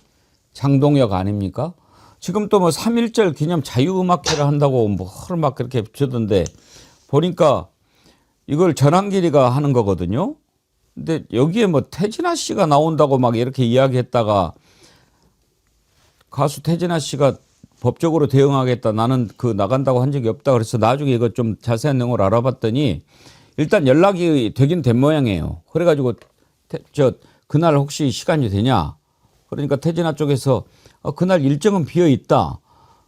장동혁 아닙니까? 지금 또 뭐 3.1절 기념 자유음악회를 한다고 뭐를 막 그렇게 주던데 보니까 이걸 전한길이가 하는 거거든요. 근데 여기에 뭐 태진아 씨가 나온다고 막 이렇게 이야기했다가 가수 태진아 씨가 법적으로 대응하겠다. 나는 그 나간다고 한 적이 없다. 그래서 나중에 이거 좀 자세한 내용을 알아봤더니 일단 연락이 되긴 된 모양이에요. 그래가지고 그날 혹시 시간이 되냐? 그러니까 태진아 쪽에서 그날 일정은 비어 있다.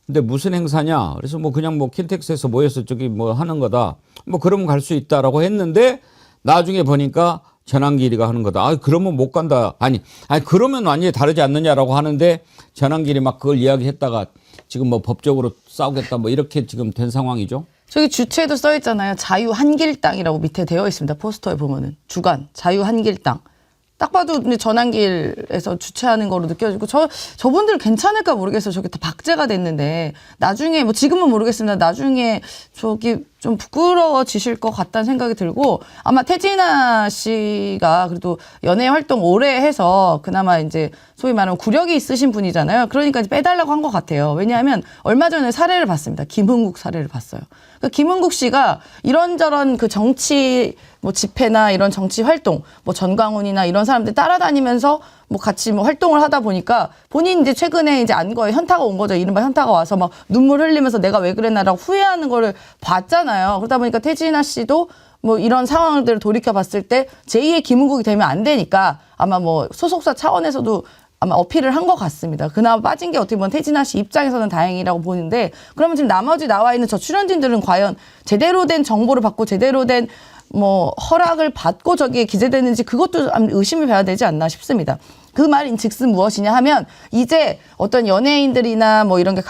근데 무슨 행사냐? 그래서 뭐 그냥 뭐 킨텍스에서 모여서 저기 뭐 하는 거다. 뭐 그러면 갈 수 있다라고 했는데 나중에 보니까 전한길이가 하는 거다. 그러면 못 간다. 아니 그러면 완전히 다르지 않느냐라고 하는데 전한길이 막 그걸 이야기했다가 지금 뭐 법적으로 싸우겠다 뭐 이렇게 지금 된 상황이죠.
저기 주체도 써 있잖아요. 자유한길당이라고 밑에 되어 있습니다. 포스터에 보면은 주간 자유한길당. 딱 봐도 근데 전한길에서 주최하는 거로 느껴지고 저분들 괜찮을까 모르겠어요. 저게 다 박제가 됐는데 나중에 뭐 지금은 모르겠습니다. 나중에 저기 좀 부끄러워지실 것 같다는 생각이 들고 아마 태진아 씨가 그래도 연예 활동 오래 해서 그나마 이제 소위 말하면 구력이 있으신 분이잖아요. 그러니까 이제 빼달라고 한 것 같아요. 왜냐하면 얼마 전에 사례를 봤습니다. 김흥국 사례를 봤어요. 그러니까 김흥국 씨가 이런저런 그 정치 뭐 집회나 이런 정치 활동, 뭐 전광훈이나 이런 사람들 따라다니면서 뭐 같이 뭐 활동을 하다 보니까 본인 이제 최근에 이제 안 거에 현타가 온 거죠. 이른바 현타가 와서 막 눈물 흘리면서 내가 왜 그랬나라고 후회하는 거를 봤잖아요. 그러다 보니까 태진아 씨도 뭐 이런 상황들을 돌이켜 봤을 때 제2의 김흥국이 되면 안 되니까 아마 뭐 소속사 차원에서도 아마 어필을 한 것 같습니다. 그나마 빠진 게 어떻게 보면 태진아 씨 입장에서는 다행이라고 보는데 그러면 지금 나머지 나와 있는 저 출연진들은 과연 제대로 된 정보를 받고 제대로 된 뭐 허락을 받고 저기에 기재되는지 그것도 의심을 해야 되지 않나 싶습니다. 그 말인즉슨 무엇이냐 하면 이제 어떤 연예인들이나 뭐 이런 게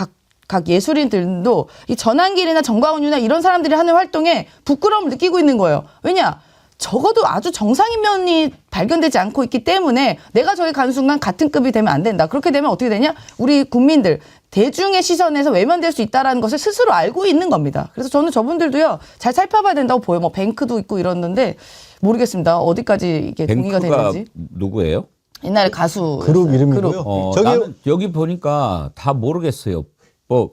각 예술인들도 이 전한길이나 정광훈이나 이런 사람들이 하는 활동에 부끄러움을 느끼고 있는 거예요. 왜냐? 적어도 아주 정상인 면이 발견되지 않고 있기 때문에 내가 저기 가는 순간 같은 급이 되면 안 된다. 그렇게 되면 어떻게 되냐? 우리 국민들 대중의 시선에서 외면될 수 있다는 것을 스스로 알고 있는 겁니다. 그래서 저는 저분들도요. 잘 살펴봐야 된다고 보여요. 뭐 뱅크도 있고 이러는데 모르겠습니다. 어디까지 이게 동의가 되는지.
누구예요?
옛날에 가수
그룹 이름이고요.
나는 여기 보니까 다 모르겠어요. 뭐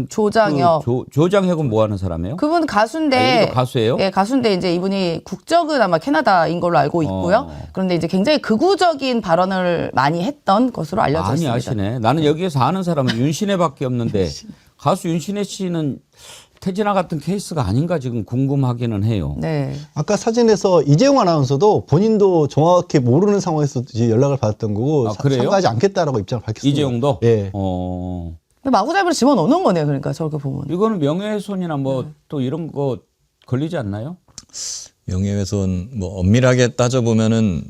조장혁.
조장혁은 뭐 하는 사람이에요?
그분 가수인데.
여기도 가수예요?
예, 가수인데 이제 이분이 국적은 아마 캐나다인 걸로 알고 있고요. 그런데 이제 굉장히 극우적인 발언을 많이 했던 것으로 알려져
많이
있습니다.
아시네. 나는 여기에서 아는 사람은 윤신혜밖에 없는데 가수 윤신혜 씨는 태진아 같은 케이스가 아닌가 지금 궁금하기는 해요.
네.
아까 사진에서 이재용 아나운서도 본인도 정확히 모르는 상황에서 이제 연락을 받았던 거고
그래요?
참가하지 않겠다라고 입장을 밝혔습니다.
이재용도?
예.
마구잡이로 집어넣는 거네요. 그러니까 저렇게 보면.
이거는 명예훼손이나 뭐 또 이런 거 걸리지 않나요?
명예훼손 뭐 엄밀하게 따져보면은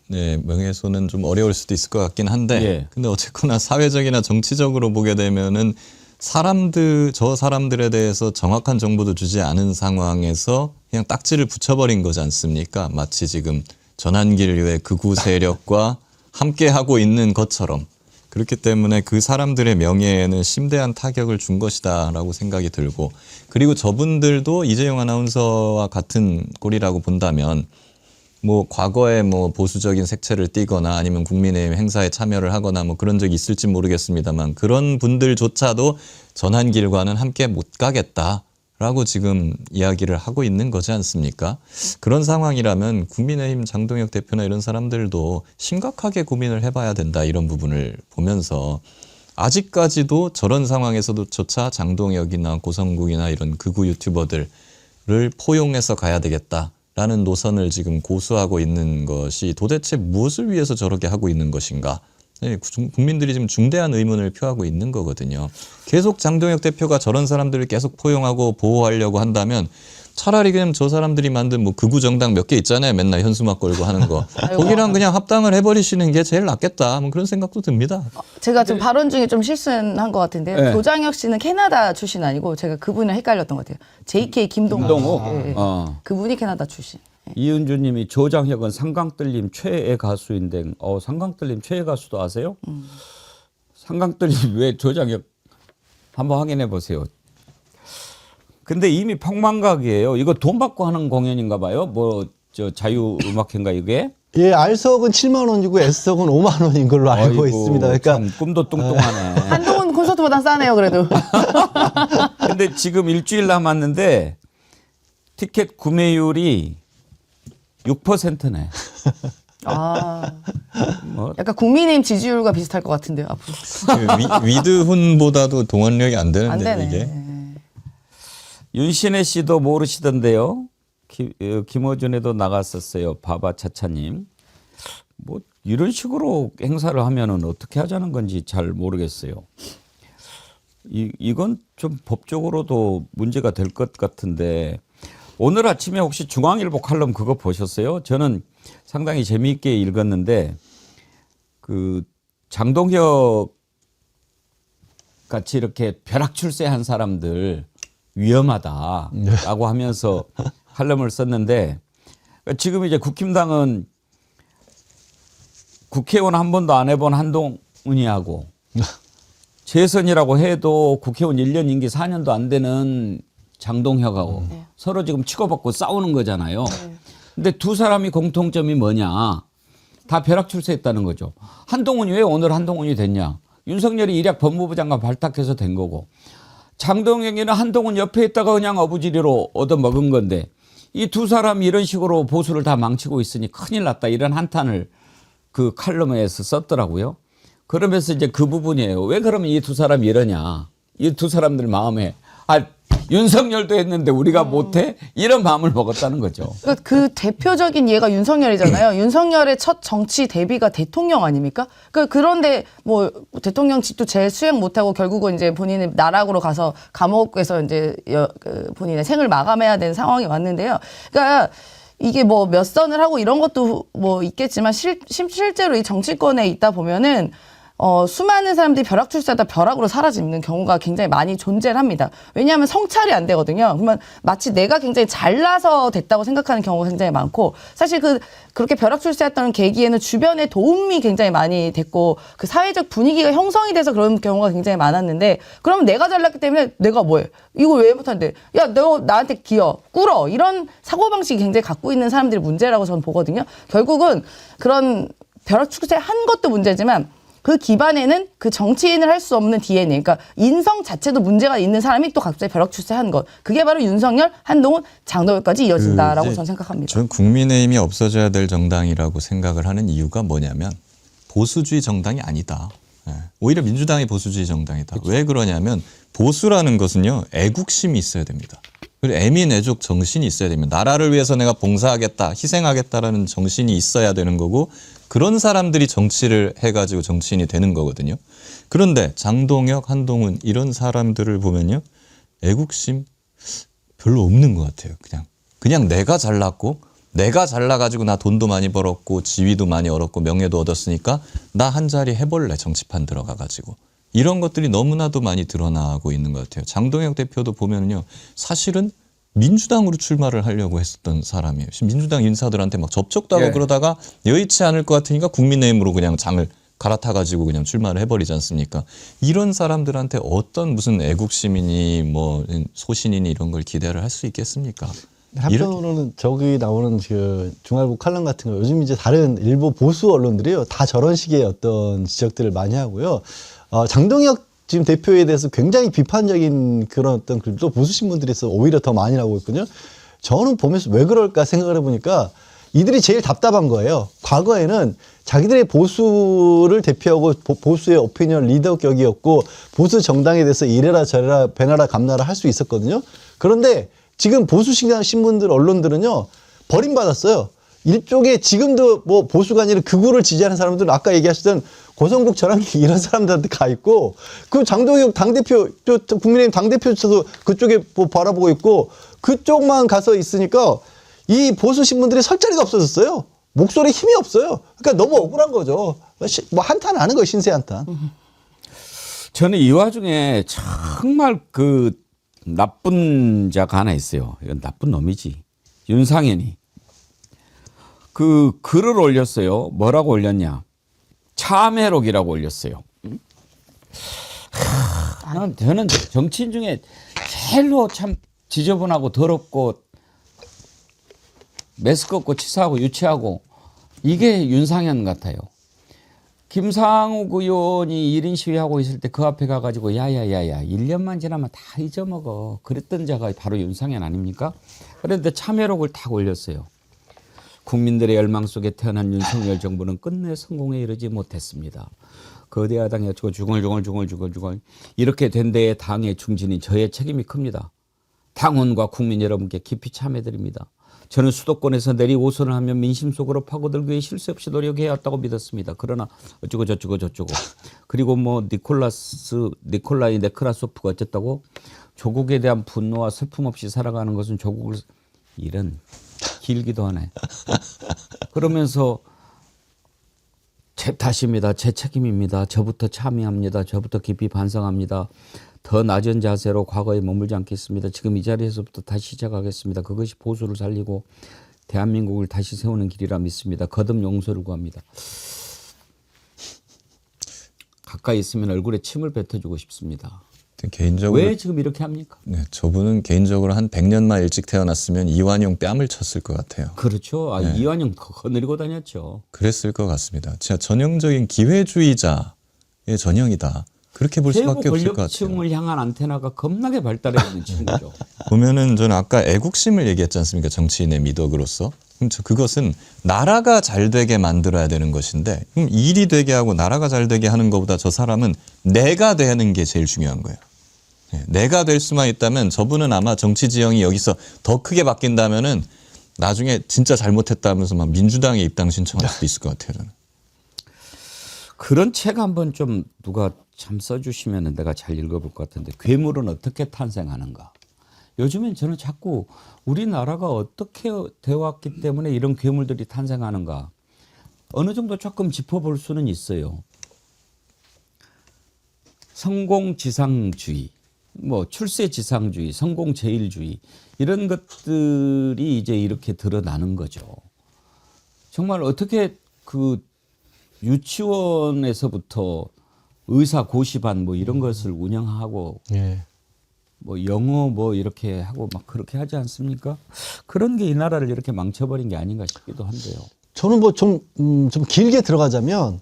네, 명예훼손은 좀 어려울 수도 있을 것 같긴 한데
예.
근데 어쨌거나 사회적이나 정치적으로 보게 되면은 저 사람들에 대해서 정확한 정보도 주지 않은 상황에서 그냥 딱지를 붙여버린 거지 않습니까? 마치 지금 전한길의 극우 세력과 함께 하고 있는 것처럼. 그렇기 때문에 그 사람들의 명예에는 심대한 타격을 준 것이다라고 생각이 들고 그리고 저분들도 이재용 아나운서와 같은 꼴이라고 본다면 뭐 과거에 뭐 보수적인 색채를 띠거나 아니면 국민의힘 행사에 참여를 하거나 뭐 그런 적이 있을지 모르겠습니다만 그런 분들조차도 전환길과는 함께 못 가겠다라고 지금 이야기를 하고 있는 거지 않습니까? 그런 상황이라면 국민의힘 장동혁 대표나 이런 사람들도 심각하게 고민을 해봐야 된다 이런 부분을 보면서 아직까지도 저런 상황에서도조차 장동혁이나 고성국이나 이런 극우 유튜버들을 포용해서 가야 되겠다라는 노선을 지금 고수하고 있는 것이 도대체 무엇을 위해서 저렇게 하고 있는 것인가? 국민들이 지금 중대한 의문을 표하고 있는 거거든요. 계속 장동혁 대표가 저런 사람들을 계속 포용하고 보호하려고 한다면 차라리 그냥 저 사람들이 만든 뭐 극우 정당 몇 개 있잖아요. 맨날 현수막 걸고 하는 거. 거기랑 그냥 합당을 해버리시는 게 제일 낫겠다. 뭐 그런 생각도 듭니다.
제가 좀 발언 중에 좀 실수한 것 같은데요.
네.
조장혁 씨는 캐나다 출신 아니고 제가 그분을 헷갈렸던 것 같아요. JK 김동욱. 예, 예. 그분이 캐나다 출신.
이은주님이 조장혁은 상강뜰림 최애 가수인데 상강뜰림 최애 가수도 아세요? 상강뜰림 왜 조장혁 한번 확인해 보세요. 근데 이미 폭망각이에요. 이거 돈 받고 하는 공연인가 봐요. 뭐 저 자유음악회인가 이게?
예, R석은 7만 원이고 S석은 5만 원인 걸로 알고
아이고,
있습니다. 그러니까
참 꿈도 뚱뚱하네.
한동훈 콘서트보단 싸네요, 그래도.
근데 지금 일주일 남았는데 티켓 구매율이 6%네.
아,
뭐
약간 국민의힘 지지율과 비슷할 것 같은데요, 앞으로.
위드훈보다도 동원력이 안
안
되는데
되네.
이게.
윤신혜 씨도 모르시던데요. 김어준에도 나갔었어요. 바바차차님. 뭐 이런 식으로 행사를 하면은 어떻게 하자는 건지 잘 모르겠어요. 이건 좀 법적으로도 문제가 될 것 같은데 오늘 아침에 혹시 중앙일보 칼럼 그거 보셨어요? 저는 상당히 재미있게 읽었는데 그 장동혁 같이 이렇게 벼락출세한 사람들 위험하다라고 하면서 칼럼을 썼는데 지금 이제 국힘당은 국회의원 한 번도 안 해본 한동훈이하고 재선이라고 해도 국회의원 1년 임기 4년도 안 되는 장동혁하고 서로 지금 치고받고 싸우는 거잖아요. 근데 두 사람이 공통점이 뭐냐? 다 벼락 출세했다는 거죠. 한동훈이 왜 오늘 한동훈이 됐냐? 윤석열이 일약 법무부 장관 발탁해서 된 거고 장동혁이는 한동훈 옆에 있다가 그냥 어부지리로 얻어먹은 건데 이 두 사람이 이런 식으로 보수를 다 망치고 있으니 큰일 났다 이런 한탄을 그 칼럼에서 썼더라고요. 그러면서 이제 그 부분이에요. 왜 그러면 이 두 사람이 이러냐. 이 두 사람들 마음에 윤석열도 했는데 우리가 못해? 이런 마음을 먹었다는 거죠.
그러니까 그 대표적인 예가 윤석열이잖아요. 윤석열의 첫 정치 데뷔가 대통령 아닙니까? 그런데 뭐 대통령 직도 제일 수행 못하고 결국은 이제 본인의 나락으로 가서 감옥에서 이제 본인의 생을 마감해야 되는 상황이 왔는데요. 그러니까 이게 뭐 몇 선을 하고 이런 것도 뭐 있겠지만 실제로 이 정치권에 있다 보면은 수많은 사람들이 벼락출세하다 벼락으로 사라지는 경우가 굉장히 많이 존재를 합니다. 왜냐하면 성찰이 안 되거든요. 그러면 마치 내가 굉장히 잘나서 됐다고 생각하는 경우가 굉장히 많고 사실 그렇게 벼락출세했던 계기에는 주변의 도움이 굉장히 많이 됐고 그 사회적 분위기가 형성이 돼서 그런 경우가 굉장히 많았는데 그러면 내가 잘났기 때문에 내가 뭐해? 이거 왜 못하는데? 야, 너 나한테 기어, 꿇어. 이런 사고방식이 굉장히 갖고 있는 사람들이 문제라고 저는 보거든요. 결국은 그런 벼락출세한 것도 문제지만 그 기반에는 그 정치인을 할 수 없는 DNA, 그러니까 인성 자체도 문제가 있는 사람이 또 갑자기 벼락출세한 것. 그게 바로 윤석열, 한동훈, 장동혁까지 이어진다라고 저는 생각합니다.
저는 국민의힘이 없어져야 될 정당이라고 생각을 하는 이유가 뭐냐면 보수주의 정당이 아니다. 오히려 민주당이 보수주의 정당이다. 그렇죠. 왜 그러냐면 보수라는 것은요. 애국심이 있어야 됩니다. 그리고 애민 애족 정신이 있어야 됩니다. 나라를 위해서 내가 봉사하겠다, 희생하겠다라는 정신이 있어야 되는 거고 그런 사람들이 정치를 해가지고 정치인이 되는 거거든요. 그런데 장동혁, 한동훈 이런 사람들을 보면요. 애국심 별로 없는 것 같아요. 그냥 내가 잘났고 내가 잘나가지고 나 돈도 많이 벌었고 지위도 많이 얻었고 명예도 얻었으니까 나 한 자리 해볼래 정치판 들어가가지고. 이런 것들이 너무나도 많이 드러나고 있는 것 같아요. 장동혁 대표도 보면요. 사실은 민주당으로 출마를 하려고 했었던 사람이에요. 민주당 인사들한테 막 접촉도 하고 그러다가 여의치 않을 것 같으니까 국민의힘으로 그냥 장을 갈아타가지고 그냥 출마를 해버리지 않습니까? 이런 사람들한테 어떤 무슨 애국시민이 뭐 소신이니 이런 걸 기대를 할 수 있겠습니까?
한편으로는 저기 나오는 그 중앙일보 칼럼 같은 거 요즘 이제 다른 일부 보수 언론들이요 다 저런 식의 어떤 지적들을 많이 하고요. 장동혁 지금 대표에 대해서 굉장히 비판적인 그런 어떤 글도 보수 신문들에서 오히려 더 많이 나오고 있거든요. 저는 보면서 왜 그럴까 생각을 해보니까 이들이 제일 답답한 거예요. 과거에는 자기들의 보수를 대표하고 보수의 오피니언 리더격이었고 보수 정당에 대해서 이래라 저래라 배나라 감나라 할 수 있었거든요. 그런데 지금 보수 신문들 언론들은요 버림받았어요. 일종의 지금도 뭐 보수가 아니라 극우를 지지하는 사람들은 아까 얘기하시던 고성국 전환기 이런 사람들한테 가 있고 그 장동혁 당대표 국민의힘 당대표조차도 그쪽에 뭐 바라보고 있고 그쪽만 가서 있으니까 이 보수 신문들이 설 자리가 없어졌어요. 목소리에 힘이 없어요. 그러니까 너무 억울한 거죠. 뭐 한탄 하는 거예요. 신세 한탄.
저는 이 와중에 정말 그 나쁜 자가 하나 있어요. 이건 나쁜 놈이지. 윤상현이. 그 글을 올렸어요. 뭐라고 올렸냐. 참회록이라고 올렸어요. 저는 정치인 중에 제일로 참 지저분하고 더럽고 메스껍고 치사하고 유치하고 이게 윤상현 같아요. 김상욱 의원이 1인 시위하고 있을 때 그 앞에 가가지고 야야야야 1년만 지나면 다 잊어먹어. 그랬던 자가 바로 윤상현 아닙니까? 그런데 참여록을 딱 올렸어요. 국민들의 열망 속에 태어난 윤석열 정부는 끝내 성공에 이르지 못했습니다. 거대 야당이 어쩌고 중얼중얼 이렇게 된 데에 당의 중진인 저의 책임이 큽니다. 당원과 국민 여러분께 깊이 참여드립니다. 저는 수도권에서 내리 5선을 하면 민심 속으로 파고들기 위해 실수 없이 노력해야 했다고 믿었습니다. 그러나 어쩌고 저쩌고 그리고 뭐 니콜라이 네크라소프가 어쨌다고 조국에 대한 분노와 슬픔 없이 살아가는 것은 조국을 이런 길기도 하네. 그러면서 제 탓입니다. 제 책임입니다. 저부터 참여합니다. 저부터 깊이 반성합니다. 더 낮은 자세로 과거에 머물지 않겠습니다. 지금 이 자리에서부터 다시 시작하겠습니다. 그것이 보수를 살리고 대한민국을 다시 세우는 길이라 믿습니다. 거듭 용서를 구합니다. 가까이 있으면 얼굴에 침을 뱉어주고 싶습니다.
개인적으로
왜 지금 이렇게 합니까?
네, 저분은 개인적으로 한 100년만 일찍 태어났으면 이완용 뺨을 쳤을 것 같아요.
그렇죠.
네.
이완용 거느리고 다녔죠.
그랬을 것 같습니다. 진짜 전형적인 기회주의자의 전형이다. 그렇게 볼 수밖에 없을 것 같아요.
권력층을 향한 안테나가 겁나게 발달해 있는 친구죠.
보면은 저는 아까 애국심을 얘기했지 않습니까? 정치인의 미덕으로서. 그럼 그것은 나라가 잘 되게 만들어야 되는 것인데 그럼 일이 되게 하고 나라가 잘 되게 하는 것보다 저 사람은 내가 되는 게 제일 중요한 거예요. 내가 될 수만 있다면 저분은 아마 정치 지형이 여기서 더 크게 바뀐다면은 나중에 진짜 잘못했다면서 막 민주당에 입당 신청할 수도 있을 것 같아요. 저는.
그런 책 한번 좀 누가 참 써주시면 내가 잘 읽어볼 것 같은데 괴물은 어떻게 탄생하는가. 요즘엔 저는 자꾸 우리나라가 어떻게 되어왔기 때문에 이런 괴물들이 탄생하는가 어느 정도 조금 짚어볼 수는 있어요. 성공지상주의, 뭐 출세지상주의, 성공제일주의 이런 것들이 이제 이렇게 드러나는 거죠. 정말 어떻게 그 유치원에서부터 의사 고시반 뭐 이런 것을 운영하고 뭐 영어 뭐 이렇게 하고 막 그렇게 하지 않습니까? 그런 게 이 나라를 이렇게 망쳐버린 게 아닌가 싶기도 한데요.
저는 뭐 좀 길게 들어가자면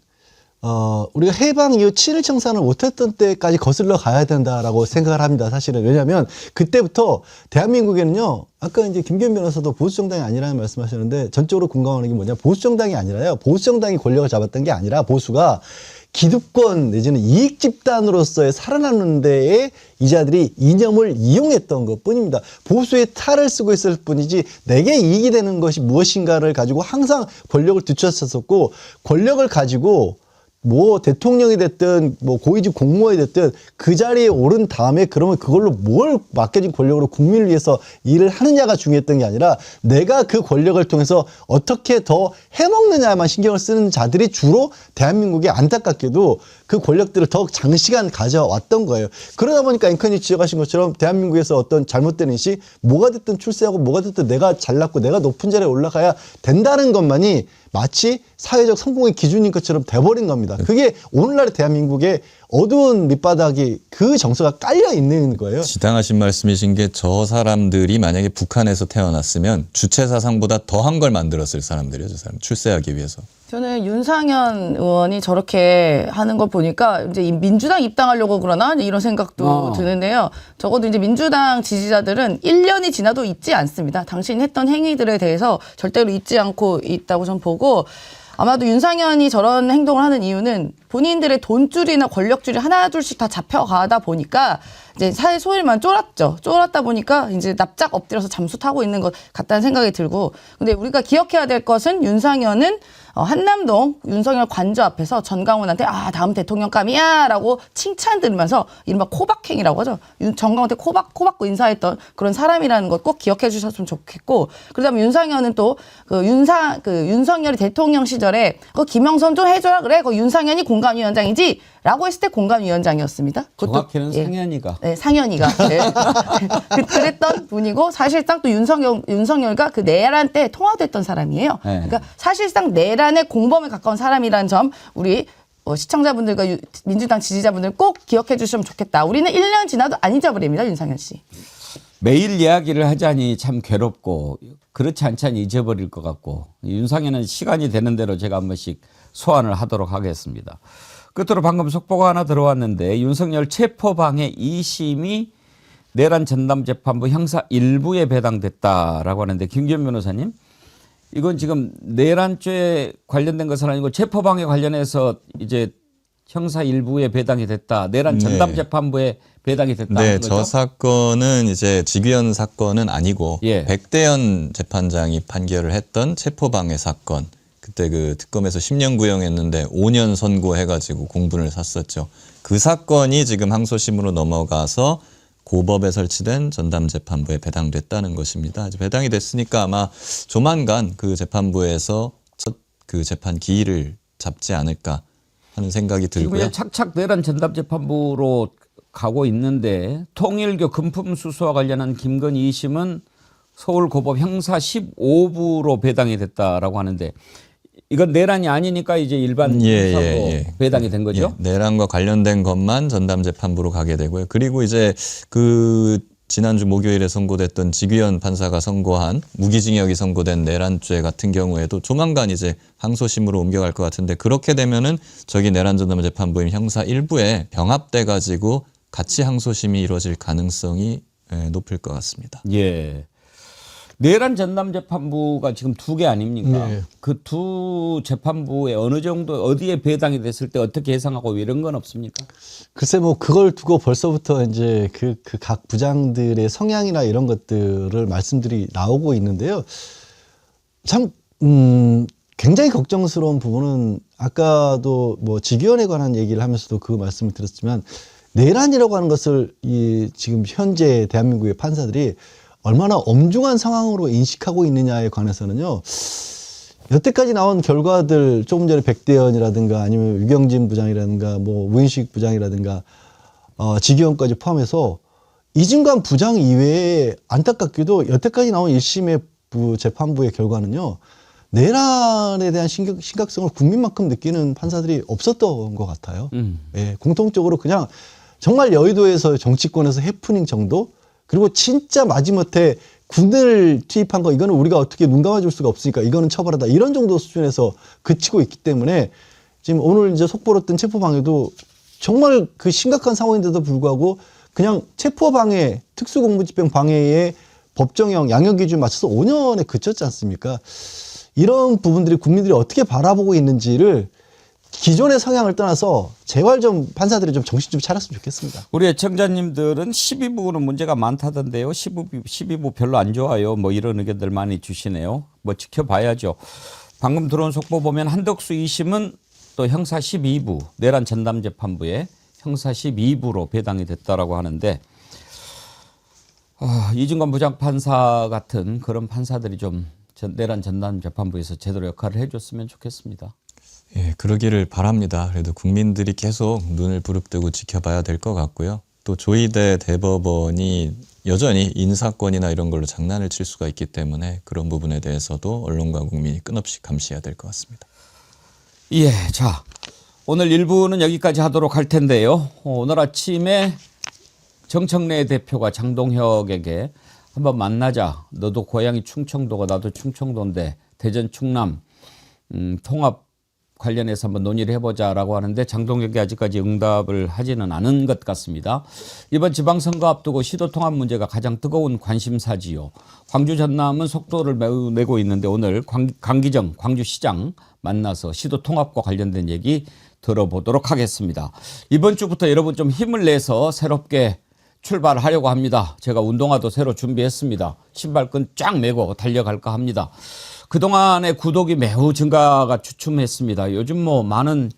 우리가 해방 이후 친일 청산을 못했던 때까지 거슬러 가야 된다라고 생각을 합니다. 사실은 왜냐하면 그때부터 대한민국에는요. 아까 이제 김기현 변호사도 보수 정당이 아니라는 말씀하셨는데 전적으로 공감하는 게 뭐냐? 보수 정당이 아니라요. 보수 정당이 권력을 잡았던 게 아니라 보수가 기득권 내지는 이익 집단으로서의 살아남는 데에 이자들이 이념을 이용했던 것뿐입니다. 보수의 탈을 쓰고 있을 뿐이지 내게 이익이 되는 것이 무엇인가를 가지고 항상 권력을 뒤쫓았었고 권력을 가지고 뭐 대통령이 됐든 뭐 고위직 공무원이 됐든 그 자리에 오른 다음에 그러면 그걸로 뭘 맡겨진 권력으로 국민을 위해서 일을 하느냐가 중요했던 게 아니라 내가 그 권력을 통해서 어떻게 더 해먹느냐만 신경을 쓰는 자들이 주로 대한민국에 안타깝게도 그 권력들을 더욱 장시간 가져왔던 거예요. 그러다 보니까 앵커님 지적하신 것처럼 대한민국에서 어떤 잘못된 인식, 뭐가 됐든 출세하고 뭐가 됐든 내가 잘났고 내가 높은 자리에 올라가야 된다는 것만이 마치 사회적 성공의 기준인 것처럼 돼버린 겁니다. 그게 오늘날의 대한민국의 어두운 밑바닥이 그 정서가 깔려 있는 거예요.
지당하신 말씀이신 게 저 사람들이 만약에 북한에서 태어났으면 주체 사상보다 더한 걸 만들었을 사람들이에요. 저 사람 출세하기 위해서.
저는 윤상현 의원이 저렇게 하는 걸 보니까 이제 이 민주당 입당하려고 그러나 이런 생각도 드는데요. 적어도 이제 민주당 지지자들은 1년이 지나도 잊지 않습니다. 당신이 했던 행위들에 대해서 절대로 잊지 않고 있다고 전 보고, 아마도 윤상현이 저런 행동을 하는 이유는 본인들의 돈줄이나 권력줄이 하나둘씩 다 잡혀가다 보니까 이제 사회 소일만 쫄았죠. 쫄았다 보니까 이제 납작 엎드려서 잠수 타고 있는 것 같다는 생각이 들고, 근데 우리가 기억해야 될 것은 윤상현은 한남동 윤석열 관저 앞에서 전광훈한테 다음 대통령감이야 라고 칭찬 들으면서 이른바 코박행이라고 하죠. 전광훈한테 코박고 인사했던 그런 사람이라는 것 꼭 기억해 주셨으면 좋겠고, 그다음에 윤상현은 또 윤석열이 대통령 시절에 김영선 좀 해줘라 그래. 윤상현이 공관위원장이지 라고 했을 때 공관위원장이었습니다.
정확히는 상현이가.
네, 상현이가. 네. 그랬던 분이고, 사실상 또 윤석열과 그 내란 때 통화됐던 사람이에요.
네.
그러니까 사실상 내란의 공범에 가까운 사람이라는 점 우리 시청자분들과 민주당 지지자분들 꼭 기억해 주시면 좋겠다. 우리는 1년 지나도 안 잊어버립니다, 윤상현 씨.
매일 이야기를 하자니 참 괴롭고 그렇지 않자니 잊어버릴 것 같고, 윤상현은 시간이 되는 대로 제가 한 번씩 소환을 하도록 하겠습니다. 끝으로 방금 속보가 하나 들어왔는데, 윤석열 체포방해 2심이 내란 전담재판부 형사 1부에 배당됐다라고 하는데, 김기현 변호사님, 이건 지금 내란죄 관련된 것은 아니고 체포방해 관련해서 이제 형사 1부에 배당이 됐다, 내란 전담재판부에 배당이 됐다.
네, 저 사건은 이제 직위원 사건은 아니고 백대현 재판장이 판결을 했던 체포방해 사건. 그때 그 특검에서 10년 구형했는데 5년 선고해가지고 공분을 샀었죠. 그 사건이 지금 항소심으로 넘어가서 고법에 설치된 전담재판부에 배당됐다는 것입니다. 이제 배당이 됐으니까 아마 조만간 그 재판부에서 첫 그 재판 기일을 잡지 않을까 하는 생각이 들고요.
착착 내란 전담재판부로 가고 있는데, 통일교 금품 수수와 관련한 김건희 2심은 서울고법 형사 15부로 배당이 됐다라고 하는데, 이건 내란이 아니니까 이제 일반 형사로 배당이 된 거죠?
내란과 관련된 것만 전담재판부로 가게 되고요. 그리고 이제 그 지난주 목요일에 선고됐던 직위원 판사가 선고한 무기징역이 선고된 내란죄 같은 경우에도 조만간 이제 항소심으로 옮겨갈 것 같은데, 그렇게 되면은 저기 내란 전담재판부인 형사 1부에 병합돼 가지고 같이 항소심이 이루어질 가능성이 높을 것 같습니다.
예. 내란 전담재판부가 지금 2개 아닙니까?
네.
그 두 재판부에 어느 정도 어디에 배당이 됐을 때 어떻게 예상하고 이런 건 없습니까?
글쎄 뭐 그걸 두고 벌써부터 이제 그 각 부장들의 성향이나 이런 것들을 말씀들이 나오고 있는데요. 참 굉장히 걱정스러운 부분은, 아까도 뭐 직위원에 관한 얘기를 하면서도 그 말씀을 드렸지만, 내란이라고 하는 것을 지금 현재 대한민국의 판사들이 얼마나 엄중한 상황으로 인식하고 있느냐에 관해서는요, 여태까지 나온 결과들, 조금 전에 백대현이라든가 아니면 유경진 부장이라든가 뭐 우인식 부장이라든가 직위원까지 포함해서 이진관 부장 이외에 안타깝게도 여태까지 나온 1심의 재판부의 결과는요, 내란에 대한 심각성을 국민만큼 느끼는 판사들이 없었던 것 같아요. 예, 공통적으로 그냥 정말 여의도에서 정치권에서 해프닝 정도, 그리고 진짜 마지못해 군을 투입한 거, 이거는 우리가 어떻게 눈 감아줄 수가 없으니까 이거는 처벌하다, 이런 정도 수준에서 그치고 있기 때문에 지금 오늘 이제 속보로 뜬 체포방해도 정말 그 심각한 상황인데도 불구하고 그냥 체포방해, 특수공무집행 방해의 법정형 양형기준 맞춰서 5년에 그쳤지 않습니까? 이런 부분들이 국민들이 어떻게 바라보고 있는지를 기존의 성향을 떠나서 제발 좀 판사들이 좀 정신 좀 차렸으면 좋겠습니다.
우리 애청자님들은 12부는 문제가 많다던데요. 12부 별로 안 좋아요. 뭐 이런 의견들 많이 주시네요. 뭐 지켜봐야죠. 방금 들어온 속보 보면 한덕수 2심은 또 형사 12부, 내란 전담재판부에 형사 12부로 배당이 됐다라고 하는데, 이진관 부장판사 같은 그런 판사들이 좀 내란 전담재판부에서 제대로 역할을 해줬으면 좋겠습니다.
예, 그러기를 바랍니다. 그래도 국민들이 계속 눈을 부릅뜨고 지켜봐야 될 것 같고요. 또 조희대 대법원이 여전히 인사권이나 이런 걸로 장난을 칠 수가 있기 때문에 그런 부분에 대해서도 언론과 국민이 끊없이 감시해야 될 것 같습니다.
예, 자, 오늘 1부는 여기까지 하도록 할 텐데요. 오늘 아침에 정청래 대표가 장동혁에게 한번 만나자. 너도 고향이 충청도고 나도 충청도인데 대전 충남 통합 관련해서 한번 논의를 해보자라고 하는데 장동혁이 아직까지 응답을 하지는 않은 것 같습니다. 이번 지방선거 앞두고 시도 통합 문제가 가장 뜨거운 관심사지요. 광주 전남은 속도를 매우 내고 있는데 오늘 강기정 광주시장 만나서 시도 통합과 관련된 얘기 들어보도록 하겠습니다. 이번 주부터 여러분 좀 힘을 내서 새롭게 출발하려고 합니다. 제가 운동화도 새로 준비했습니다. 신발끈 쫙 매고 달려갈까 합니다. 그동안의 구독이 매우 증가가 주춤했습니다. 요즘 뭐 많은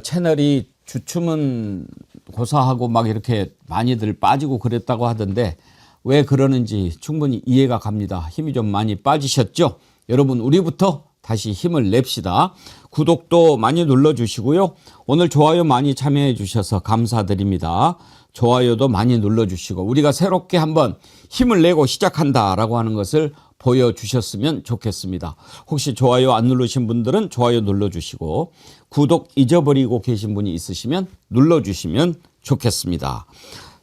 채널이 주춤은 고사하고 막 이렇게 많이들 빠지고 그랬다고 하던데 왜 그러는지 충분히 이해가 갑니다. 힘이 좀 많이 빠지셨죠? 여러분 우리부터 다시 힘을 냅시다. 구독도 많이 눌러주시고요. 오늘 좋아요 많이 참여해 주셔서 감사드립니다. 좋아요도 많이 눌러주시고 우리가 새롭게 한번 힘을 내고 시작한다라고 하는 것을 보여주셨으면 좋겠습니다. 혹시 좋아요 안 누르신 분들은 좋아요 눌러주시고 구독 잊어버리고 계신 분이 있으시면 눌러주시면 좋겠습니다.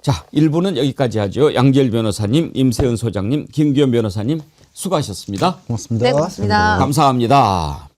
자, 1부는 여기까지 하죠. 양지열 변호사님, 임세은 소장님, 김기현 변호사님 수고하셨습니다.
고맙습니다.
네, 고맙습니다.
감사합니다.